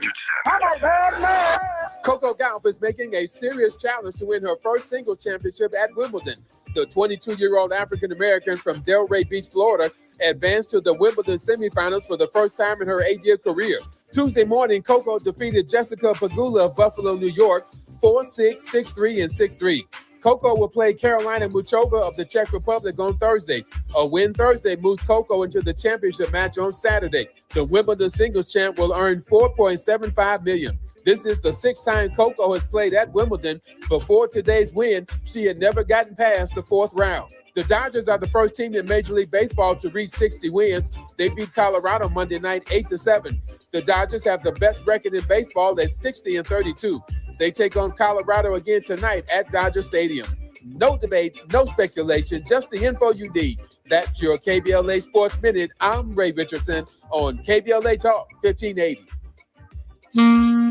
Coco Gauff is making a serious challenge to win her first singles championship at Wimbledon. The 22-year-old African-American from Delray Beach, Florida, advanced to the Wimbledon semifinals for the first time in her 8-year career. Tuesday morning, Coco defeated Jessica Pegula of Buffalo, New York, 4-6, 6-3, and 6-3. Coco will play Carolina Muchova of the Czech Republic on Thursday. A win Thursday moves Coco into the championship match on Saturday. The Wimbledon singles champ will earn $4.75 million. This is the sixth time Coco has played at Wimbledon. Before today's win, she had never gotten past the fourth round. The Dodgers are the first team in Major League Baseball to reach 60 wins. They beat Colorado Monday night 8-7. The Dodgers have the best record in baseball at 60-32. They take on Colorado again tonight at Dodger Stadium. No debates, no speculation, just the info you need. That's your KBLA Sports Minute. I'm Ray Richardson on KBLA Talk 1580.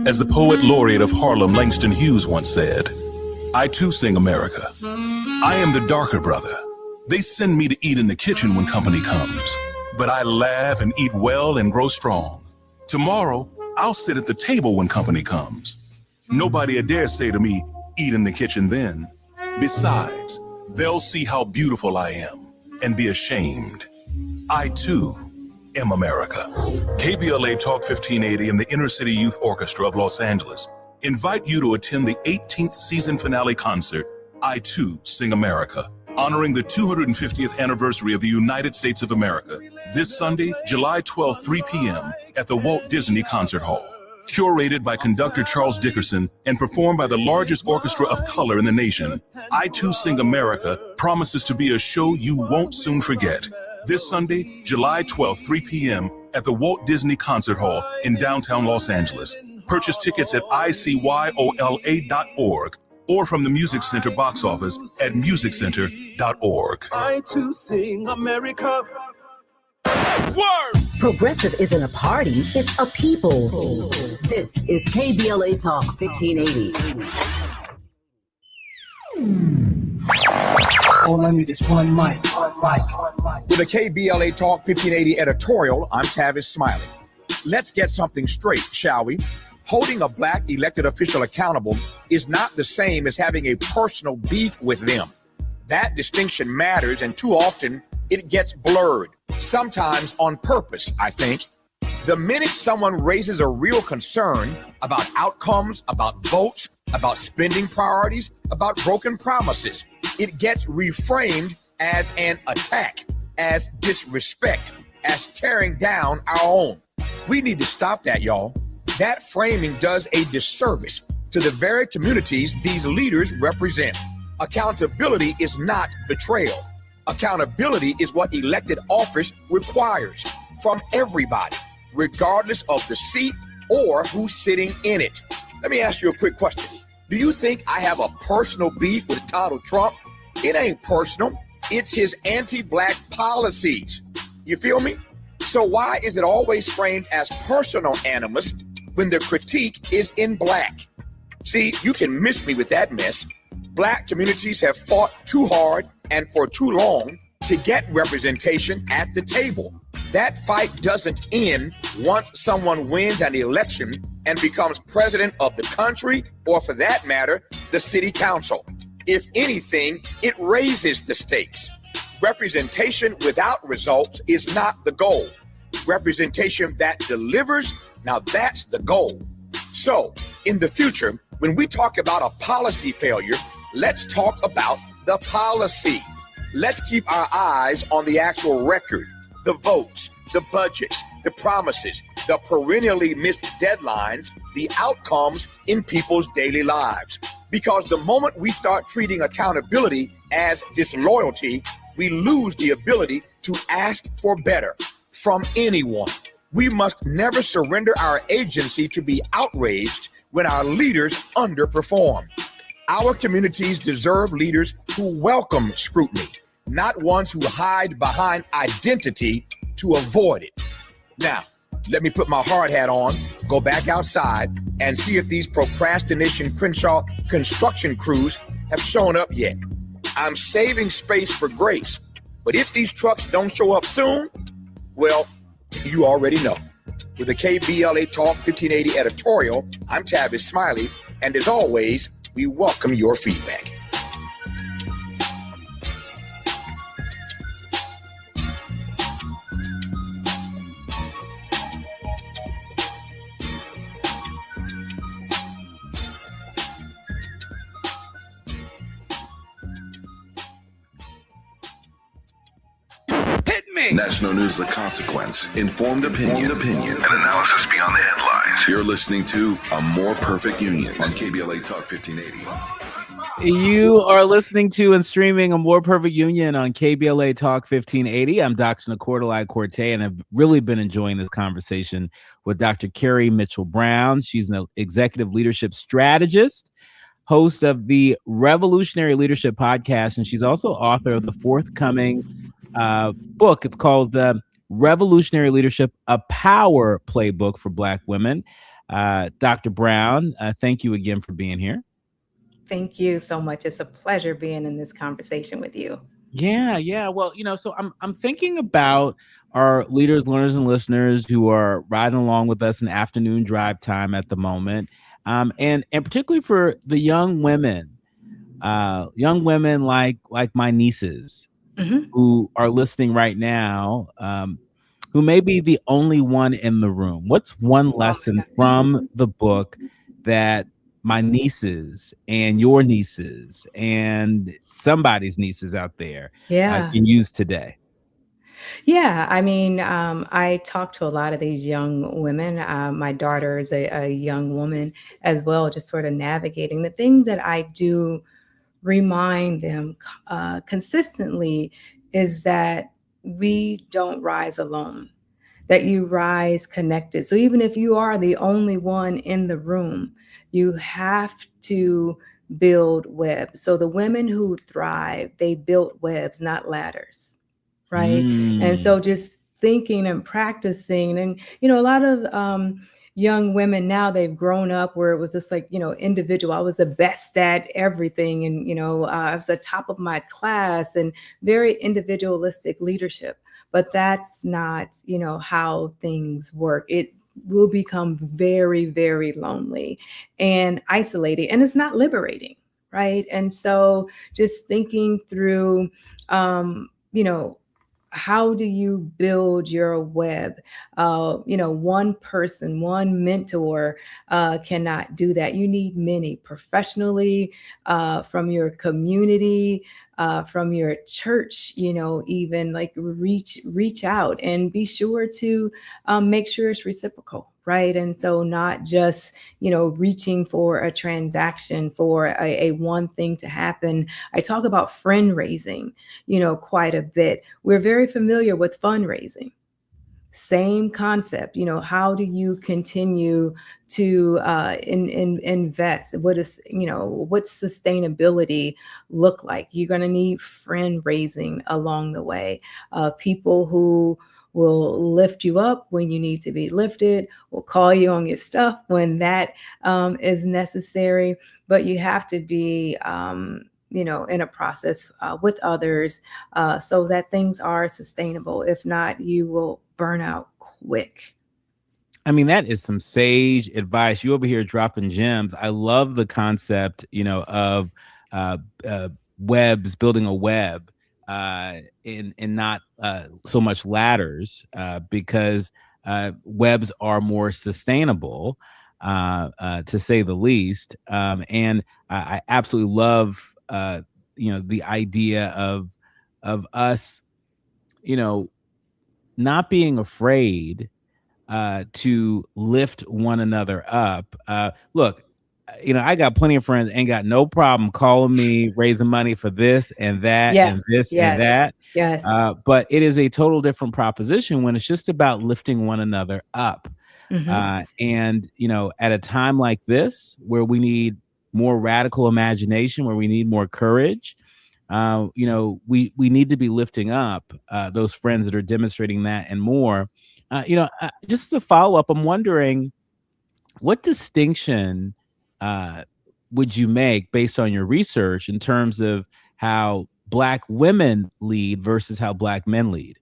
As the poet laureate of Harlem, Langston Hughes, once said, I too sing America. I am the darker brother. They send me to eat in the kitchen when company comes, but I laugh and eat well and grow strong. Tomorrow, I'll sit at the table when company comes. Nobody dare say to me, eat in the kitchen then. Besides, they'll see how beautiful I am and be ashamed. I too am America. KBLA Talk 1580 and the Inner City Youth Orchestra of Los Angeles invite you to attend the 18th season finale concert, I Too Sing America, honoring the 250th anniversary of the United States of America, this Sunday, July 12, 3 p.m. at the Walt Disney Concert Hall. Curated by conductor Charles Dickerson and performed by the largest orchestra of color in the nation, I Too Sing America promises to be a show you won't soon forget. This Sunday, July 12, 3 p.m. at the Walt Disney Concert Hall in downtown Los Angeles. Purchase tickets at icyola.org or from the Music Center box office at musiccenter.org. I Too Sing America. Word! Progressive isn't a party, it's a people. This is KBLA Talk 1580. All I need is one mic. With a KBLA Talk 1580 editorial, I'm Tavis Smiley. Let's get something straight, shall we? Holding a black elected official accountable is not the same as having a personal beef with them. That distinction matters, and too often it gets blurred, sometimes on purpose, I think. The minute someone raises a real concern about outcomes, about votes, about spending priorities, about broken promises, it gets reframed as an attack, as disrespect, as tearing down our own. We need to stop that, y'all. That framing does a disservice to the very communities these leaders represent. Accountability is not betrayal. Accountability is what elected office requires from everybody, regardless of the seat or who's sitting in it. Let me ask you a quick question. Do you think I have a personal beef with Donald Trump? It ain't personal. It's his anti-black policies. You feel me? So why is it always framed as personal animus when the critique is in black? See, you can miss me with that mess. Black communities have fought too hard and for too long to get representation at the table. That fight doesn't end once someone wins an election and becomes president of the country, or for that matter, the city council. If anything, it raises the stakes. Representation without results is not the goal. Representation that delivers, now that's the goal. So, in the future, when we talk about a policy failure, let's talk about the policy. Let's keep our eyes on the actual record, the votes, the budgets, the promises, the perennially missed deadlines, the outcomes in people's daily lives. Because the moment we start treating accountability as disloyalty, we lose the ability to ask for better from anyone. We must never surrender our agency to be outraged when our leaders underperform. Our communities deserve leaders who welcome scrutiny, not ones who hide behind identity to avoid it. Now, let me put my hard hat on, go back outside, and see if these procrastination Crenshaw construction crews have shown up yet. I'm saving space for grace, But if these trucks don't show up soon, well, you already know. With the KBLA Talk 1580 editorial, I'm Tavis Smiley, and as always, we welcome your feedback. National News The Consequence. Informed opinion. And analysis beyond the headlines. You're listening to A More Perfect Union on KBLA Talk 1580. You are listening to and streaming A More Perfect Union on KBLA Talk 1580. I'm Dr. Nii-Quartelai, and I've really been enjoying this conversation with Dr. Kerry Mitchell Brown. She's an executive leadership strategist, host of the Revolutionary Leadership podcast, and she's also author of the forthcoming book. It's called Revolutionary Leadership, a Power Playbook for Black Women. Dr. Brown, thank you again for being here. Thank you so much. It's a pleasure being in this conversation with you. Yeah. Well, so I'm thinking about our leaders, learners, and listeners who are riding along with us in afternoon drive time at the moment, and particularly for the young women like my nieces. Mm-hmm. Who are listening right now, who may be the only one in the room. What's one lesson from the book that my nieces and your nieces and somebody's nieces out there can use today? Yeah, I mean, I talk to a lot of these young women. My daughter is a young woman as well, just sort of navigating the thing that I do remind them consistently is that we don't rise alone, that you rise connected. So even if you are the only one in the room, you have to build webs. So the women who thrive, they built webs, not ladders, right? And so just thinking and practicing, and, a lot of young women now, they've grown up where it was just like, individual. I was the best at everything. And, I was the top of my class and very individualistic leadership. But that's not, how things work. It will become very, very lonely and isolating, and it's not liberating. Right. And so just thinking through, how do you build your web? One person, one mentor cannot do that. You need many professionally, from your community, from your church, even like reach out and be sure to make sure it's reciprocal. Right. And so not just, reaching for a transaction, for a one thing to happen. I talk about friend raising, quite a bit. We're very familiar with fundraising. Same concept, how do you continue to invest? What's sustainability look like? You're going to need friend raising along the way. People who will lift you up when you need to be lifted, will call you on your stuff when that is necessary. But you have to be, in a process with others so that things are sustainable. If not, you will burn out quick. I mean, that is some sage advice. You over here dropping gems. I love the concept, of webs, building a web. And not so much ladders, because webs are more sustainable, to say the least. And I absolutely love, the idea of us, not being afraid to lift one another up. Look, I got plenty of friends, ain't got no problem calling me, raising money for this and that, and this and that. Yes. But it is a total different proposition when it's just about lifting one another up. Mm-hmm. And, at a time like this, where we need more radical imagination, where we need more courage, we need to be lifting up those friends that are demonstrating that and more. Just as a follow-up, I'm wondering, what distinction would you make based on your research in terms of how Black women lead versus how Black men lead?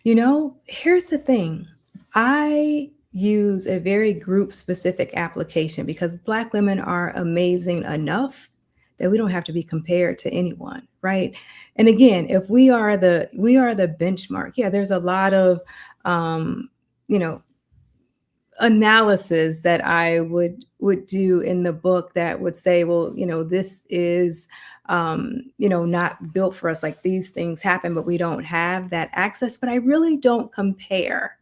Here's the thing. I use a very group specific application because Black women are amazing enough that we don't have to be compared to anyone, right? And again, if we are the benchmark, yeah, there's a lot of analysis that I would do in the book that would say, well, this is not built for us. Like these things happen, but we don't have that access. But I really don't compare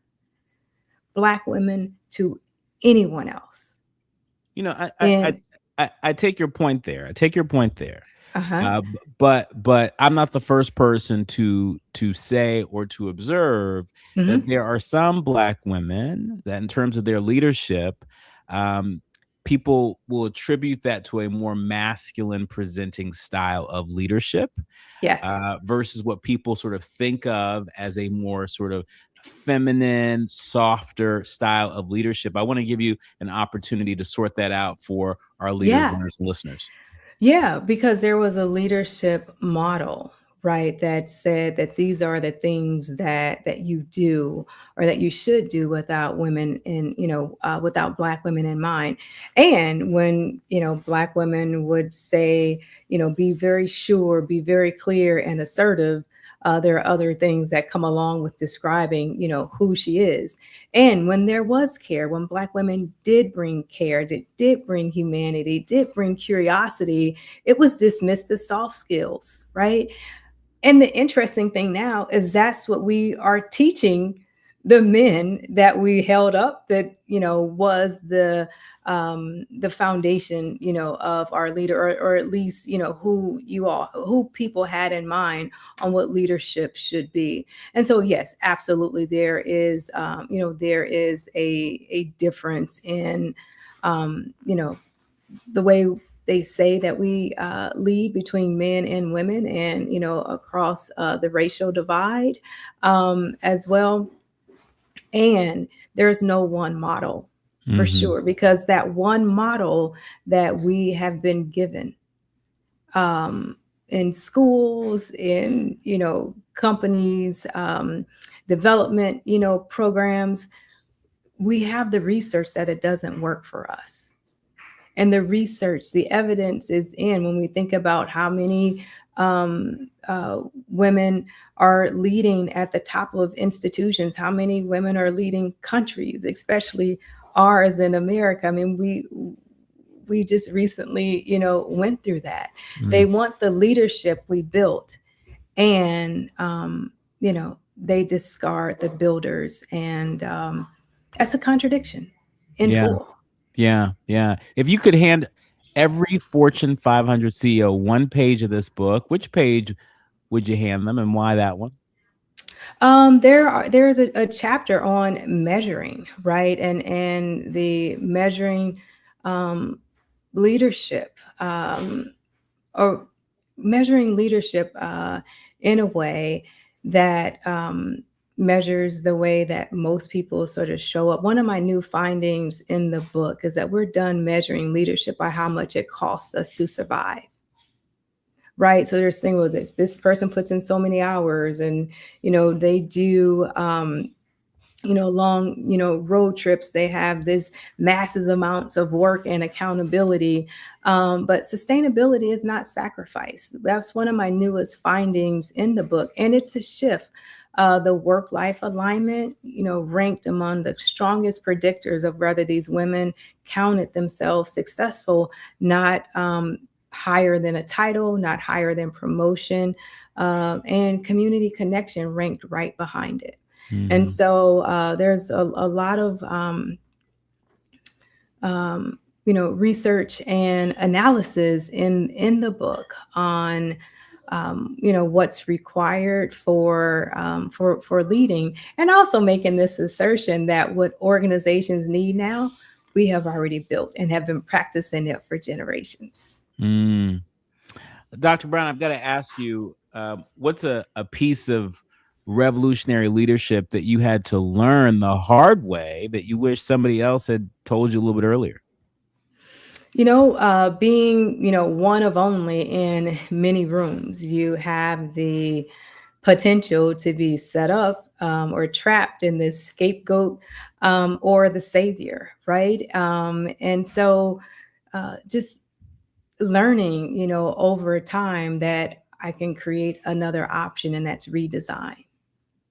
Black women to anyone else. I take your point there. Uh-huh. But I'm not the first person to say or to observe that there are some Black women that, in terms of their leadership, people will attribute that to a more masculine presenting style of leadership. Yes. Versus what people sort of think of as a more sort of feminine, softer style of leadership. I want to give you an opportunity to sort that out for our leaders, learners, and listeners. Yeah, because there was a leadership model, right, that said that these are the things that you do or that you should do without women in, without Black women in mind. And when, Black women would say, be very sure, be very clear and assertive, there are other things that come along with describing, who she is. And when there was care, when Black women did bring care, did bring humanity, did bring curiosity, it was dismissed as soft skills, right? And the interesting thing now is that's what we are teaching the men that we held up that, was the foundation, of our leader, or at least, who people had in mind on what leadership should be. And so, yes, absolutely. There is, there is a difference in, the way they say that we lead between men and women and, across the racial divide as well. And there's no one model for sure, because that one model that we have been given in schools, in, companies, development, programs, we have the research that it doesn't work for us. And the research, the evidence is in when we think about how many women are leading at the top of institutions, how many women are leading countries, especially ours in America. I mean, we just recently, went through that. They want the leadership we built, and they discard the builders, and that's a contradiction in full. Yeah. If you could hand every Fortune 500 CEO one page of this book, which page would you hand them, and why that one? There's a chapter on measuring, right, and the measuring leadership, or measuring leadership in a way that measures the way that most people sort of show up. One of my new findings in the book is that we're done measuring leadership by how much it costs us to survive. Right. So they're saying, well, this person puts in so many hours, and, they do, long, road trips. They have this massive amounts of work and accountability. But sustainability is not sacrifice. That's one of my newest findings in the book. And it's a shift. The work-life alignment, ranked among the strongest predictors of whether these women counted themselves successful, not higher than a title, not higher than promotion, and community connection ranked right behind it. And so there's a lot of, research and analysis in the book on, what's required for leading, and also making this assertion that what organizations need now, we have already built and have been practicing it for generations. Dr. Brown, I've got to ask you, what's a piece of revolutionary leadership that you had to learn the hard way that you wish somebody else had told you a little bit earlier? Being, one of only in many rooms, you have the potential to be set up or trapped in this scapegoat or the savior, right? And so just learning, over time that I can create another option, and that's redesign.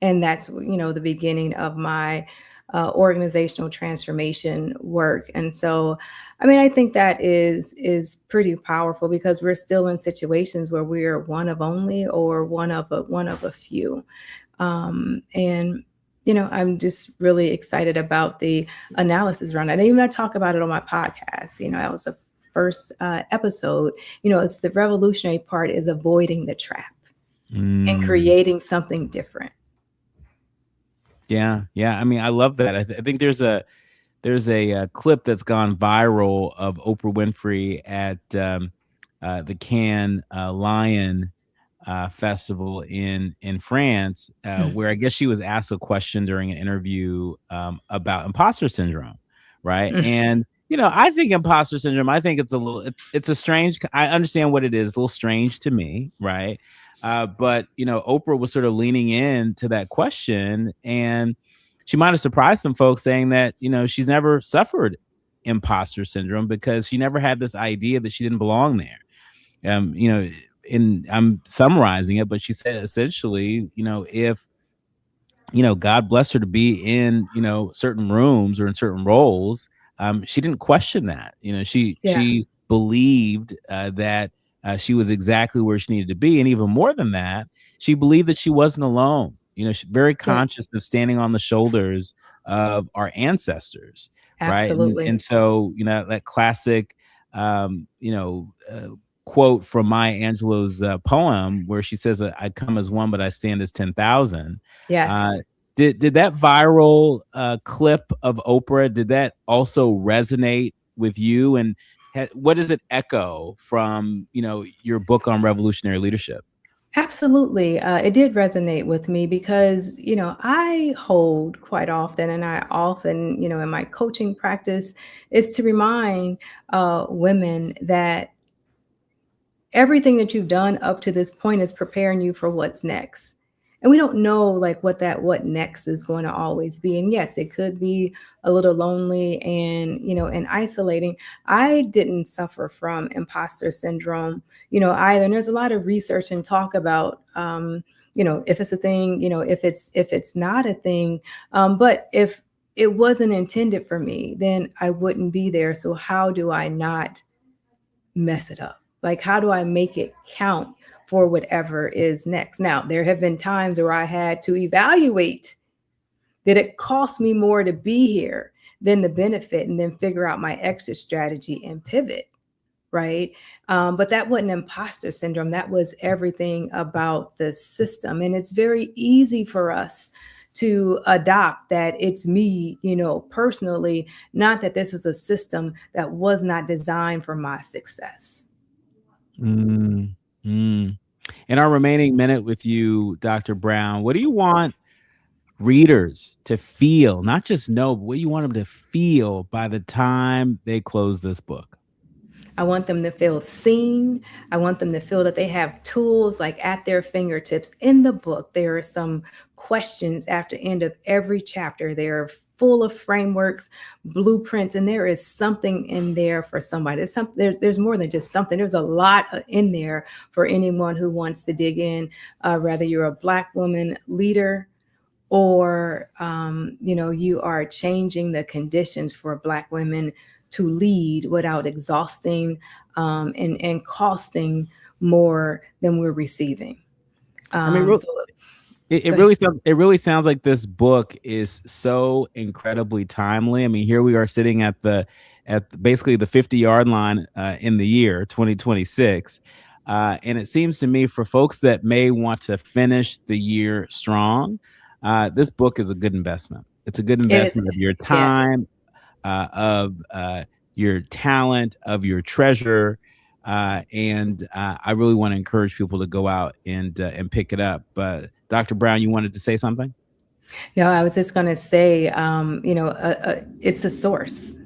And that's, the beginning of my organizational transformation work. And so, I think that is pretty powerful because we're still in situations where we're one of only or one of a few. And I'm just really excited about the analysis run. And even I talk about it on my podcast. That was the first episode. It's the revolutionary part is avoiding the trap and creating something different. Yeah. I love that. I think there's a clip that's gone viral of Oprah Winfrey at the Cannes Lion festival in France, where I guess she was asked a question during an interview about imposter syndrome, right? And I think imposter syndrome. I think it's a strange. I understand what it is. A little strange to me, right? But Oprah was sort of leaning into that question, and she might have surprised some folks saying that she's never suffered imposter syndrome because she never had this idea that she didn't belong there. I'm summarizing it, but she said essentially, if God blessed her to be in certain rooms or in certain roles, she didn't question that. She believed that she was exactly where she needed to be, and even more than that, she believed that she wasn't alone. She's very conscious of standing on the shoulders of our ancestors, right? And so that classic, quote from Maya Angelou's poem where she says, "I come as one, but I stand as 10,000." Yes. Did that viral clip of Oprah, did that also resonate with you? And what does it echo from, your book on revolutionary leadership? Absolutely. It did resonate with me because, I hold quite often, and I often, in my coaching practice, is to remind women that everything that you've done up to this point is preparing you for what's next. And we don't know like what next is going to always be. And yes, it could be a little lonely and, and isolating. I didn't suffer from imposter syndrome, either. And there's a lot of research and talk about, if it's a thing, if it's not a thing. But if it wasn't intended for me, then I wouldn't be there. So how do I not mess it up? Like, how do I make it count for whatever is next? Now, there have been times where I had to evaluate, did it cost me more to be here than the benefit, and then figure out my exit strategy and pivot, right? But that wasn't imposter syndrome. That was everything about the system. And it's very easy for us to adopt that it's me, personally, not that this is a system that was not designed for my success. In our remaining minute with you, Dr. Brown, what do you want readers to feel, not just know, but what do you want them to feel by the time they close this book? I want them to feel seen. I want them to feel that they have tools like at their fingertips. In the book, there are some questions after the end of every chapter. They're full of frameworks, blueprints, and there is something in there for somebody. There's more than just something. There's a lot in there for anyone who wants to dig in, whether you're a Black woman leader or, you are changing the conditions for Black women to lead without exhausting and costing more than we're receiving. It really sounds like this book is so incredibly timely. I mean, here we are sitting at basically the 50-yard line in the year 2026. And it seems to me for folks that may want to finish the year strong, this book is a good investment. It's a good investment of your time, of your talent, of your treasure. And I really want to encourage people to go out and pick it up. But Dr. Brown, you wanted to say something? No, I was just going to say, it's a source.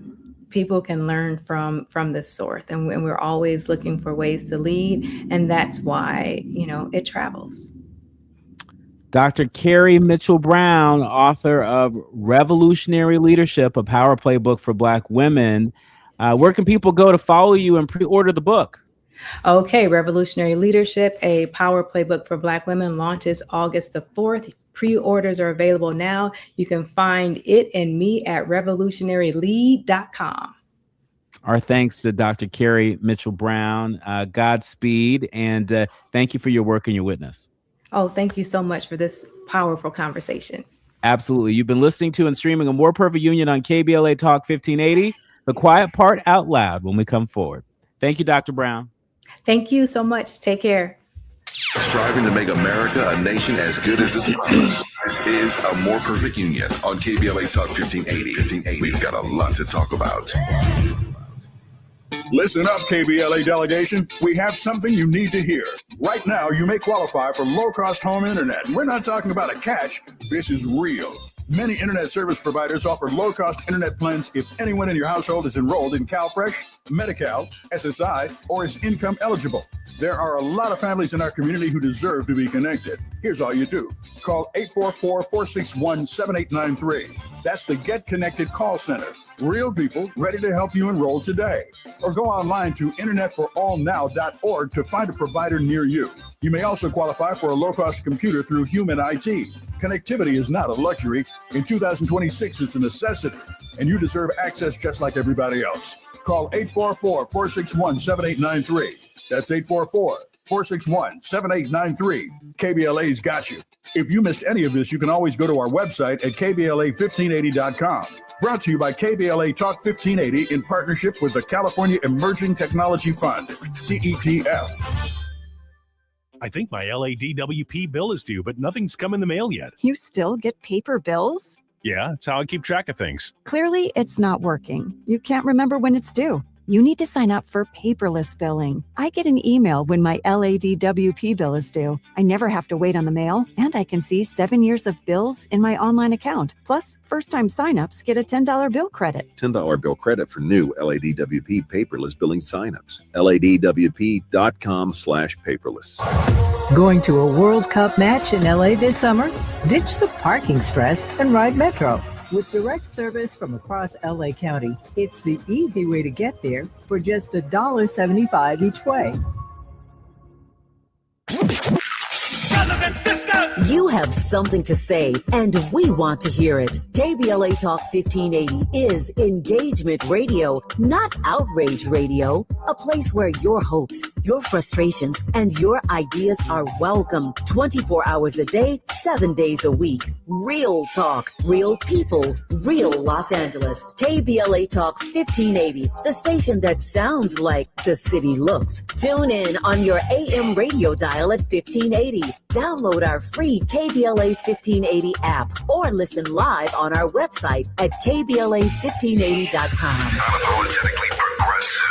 people can learn from this source, and we're always looking for ways to lead, and that's why, it travels. Dr. Kerry Mitchell Brown, author of Revolutionary Leadership, a Power Playbook for Black women. Where can people go to follow you and pre-order the book? Okay, Revolutionary Leadership, a Power Playbook for Black women, launches August the 4th. Pre-orders are available now. You can find it and me at revolutionarylead.com. Our thanks to Dr. Kerry Mitchell Brown. Godspeed, and thank you for your work and your witness. Oh, thank you so much for this powerful conversation. Absolutely. You've been listening to and streaming A More Perfect Union on KBLA Talk 1580. The quiet part out loud when we come forward. Thank you, Dr. Brown. Thank you so much. Take care. Striving to make America a nation as good as its promise. This is A More Perfect Union on KBLA Talk 1580. We've got a lot to talk about. Listen up, KBLA delegation. We have something you need to hear. Right now, you may qualify for low-cost home internet. And we're not talking about a catch. This is real. Many internet service providers offer low-cost internet plans if anyone in your household is enrolled in CalFresh, Medi-Cal, SSI, or is income eligible. There are a lot of families in our community who deserve to be connected. Here's all you do. Call 844-461-7893. That's the Get Connected call center. Real people ready to help you enroll today. Or go online to internetforallnow.org to find a provider near you. You may also qualify for a low-cost computer through Human IT. Connectivity is not a luxury. In 2026, it's a necessity, and you deserve access just like everybody else. Call 844-461-7893. That's 844-461-7893. KBLA's got you. If you missed any of this, you can always go to our website at kbla1580.com. Brought to you by KBLA Talk 1580 in partnership with the California Emerging Technology Fund, CETF. I think my LADWP bill is due, but nothing's come in the mail yet. You still get paper bills? Yeah, it's how I keep track of things. Clearly, it's not working. You can't remember when it's due. You need to sign up for paperless billing. I get an email when my LADWP bill is due. I never have to wait on the mail, and I can see 7 years of bills in my online account. Plus, first-time signups get a $10 bill credit. $10 bill credit for new LADWP paperless billing signups. LADWP.com/paperless. Going to a World Cup match in LA this summer? Ditch the parking stress and ride Metro. With direct service from across LA County, it's the easy way to get there for just $1.75 each way. You have something to say, and we want to hear it. KBLA Talk 1580 is engagement radio, not outrage radio. A place where your hopes, your frustrations, and your ideas are welcome 24 hours a day, 7 days a week. Real talk, real people, real Los Angeles. KBLA Talk 1580, the station that sounds like the city looks. Tune in on your AM radio dial at 1580. Download our free KBLA 1580 app or listen live on our website at kbla1580.com. Unapologetically progressive.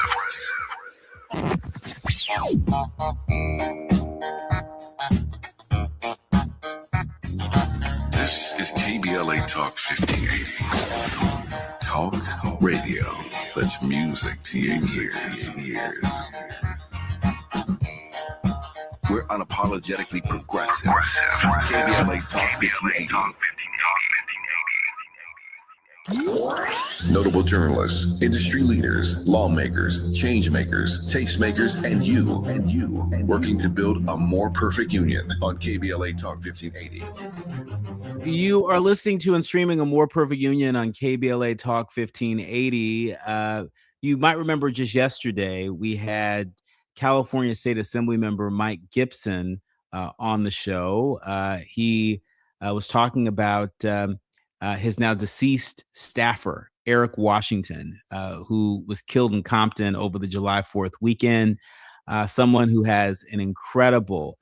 This is KBLA Talk 1580. Talk radio that's music to your ears. We're unapologetically progressive. KBLA Talk 1580. Notable journalists, industry leaders, lawmakers, change makers, tastemakers, and you working to build a more perfect union on KBLA Talk 1580. You are listening to and streaming A More Perfect Union on KBLA Talk 1580. You might remember just yesterday we had California State Assembly member Mike Gibson on the show. He was talking about his now deceased staffer, Eric Washington, who was killed in Compton over the July 4th weekend. Someone who has an incredible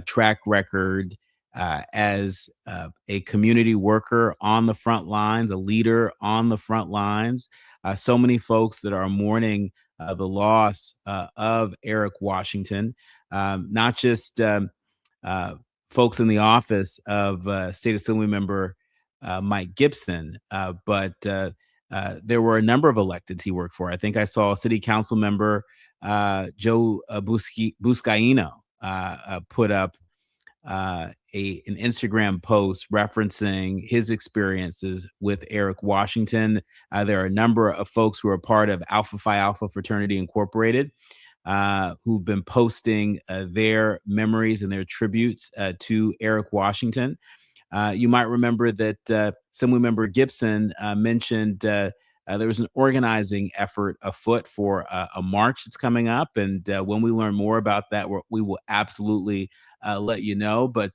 track record as a community worker on the front lines, a leader on the front lines. So many folks that are mourning the loss of Eric Washington, not just folks in the office of State Assembly member Mike Gibson, but there were a number of electeds he worked for. I think I saw City Council member Joe Buscaino put up an Instagram post referencing his experiences with Eric Washington. There are a number of folks who are part of Alpha Phi Alpha Fraternity Incorporated who've been posting their memories and their tributes to Eric Washington. You might remember that Assemblymember Gibson mentioned there was an organizing effort afoot for a march that's coming up. And when we learn more about that, we will absolutely let you know. But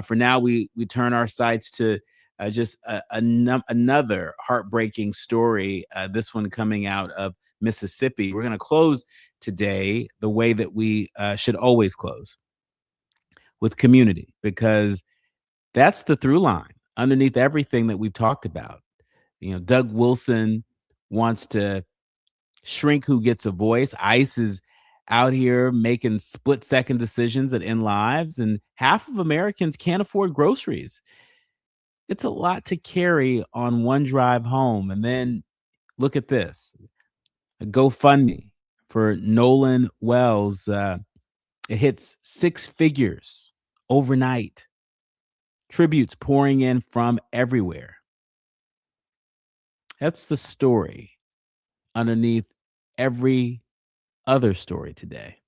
for now, we turn our sights to just another heartbreaking story, this one coming out of Mississippi. We're going to close today the way that we should always close, with community, because that's the through line underneath everything that we've talked about. Doug Wilson wants to shrink who gets a voice. ICE is out here making split-second decisions that end lives, and half of Americans can't afford groceries. It's a lot to carry on one drive home. And then look at this. A GoFundMe for Nolan Wells. It hits 6 figures overnight. Tributes pouring in from everywhere. That's the story underneath every other story today.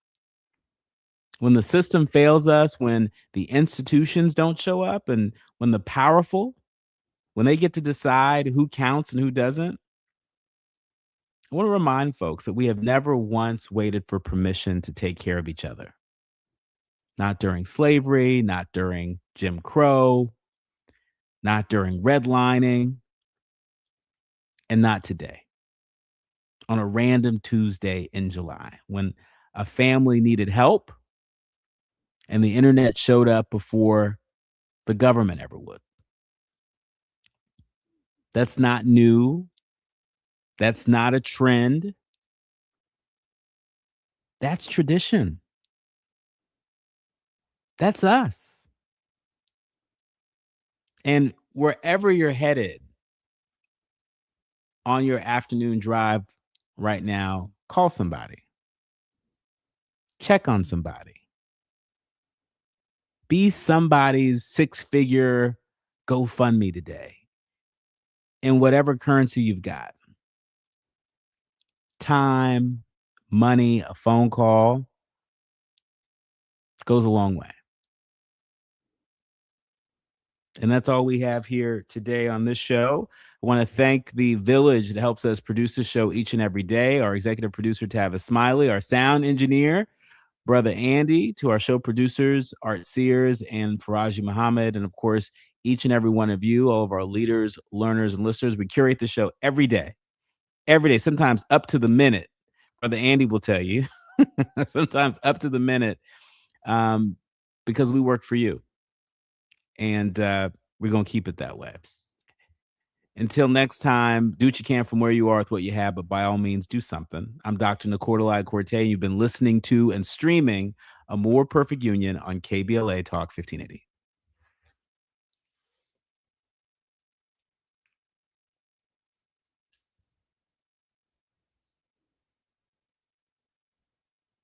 When the system fails us, when the institutions don't show up, and when the powerful, when they get to decide who counts and who doesn't, I want to remind folks that we have never once waited for permission to take care of each other. Not during slavery, not during Jim Crow, not during redlining, and not today. On a random Tuesday in July, when a family needed help and the internet showed up before the government ever would. That's not new. That's not a trend. That's tradition. That's us. And wherever you're headed on your afternoon drive right now, call somebody. Check on somebody. Be somebody's 6-figure GoFundMe today in whatever currency you've got. Time, money, a phone call goes a long way. And that's all we have here today on this show. I want to thank the village that helps us produce this show each and every day. Our executive producer, Tavis Smiley, our sound engineer, Brother Andy, to our show producers, Art Sears and Faraji Muhammad, and of course, each and every one of you, all of our leaders, learners, and listeners. We curate the show every day, sometimes up to the minute. Brother Andy will tell you, sometimes up to the minute, because we work for you. And we're going to keep it that way. Until next time, do what you can from where you are with what you have, but by all means, do something. I'm Dr. Nii-Quartelai. You've been listening to and streaming A More Perfect Union on KBLA Talk 1580.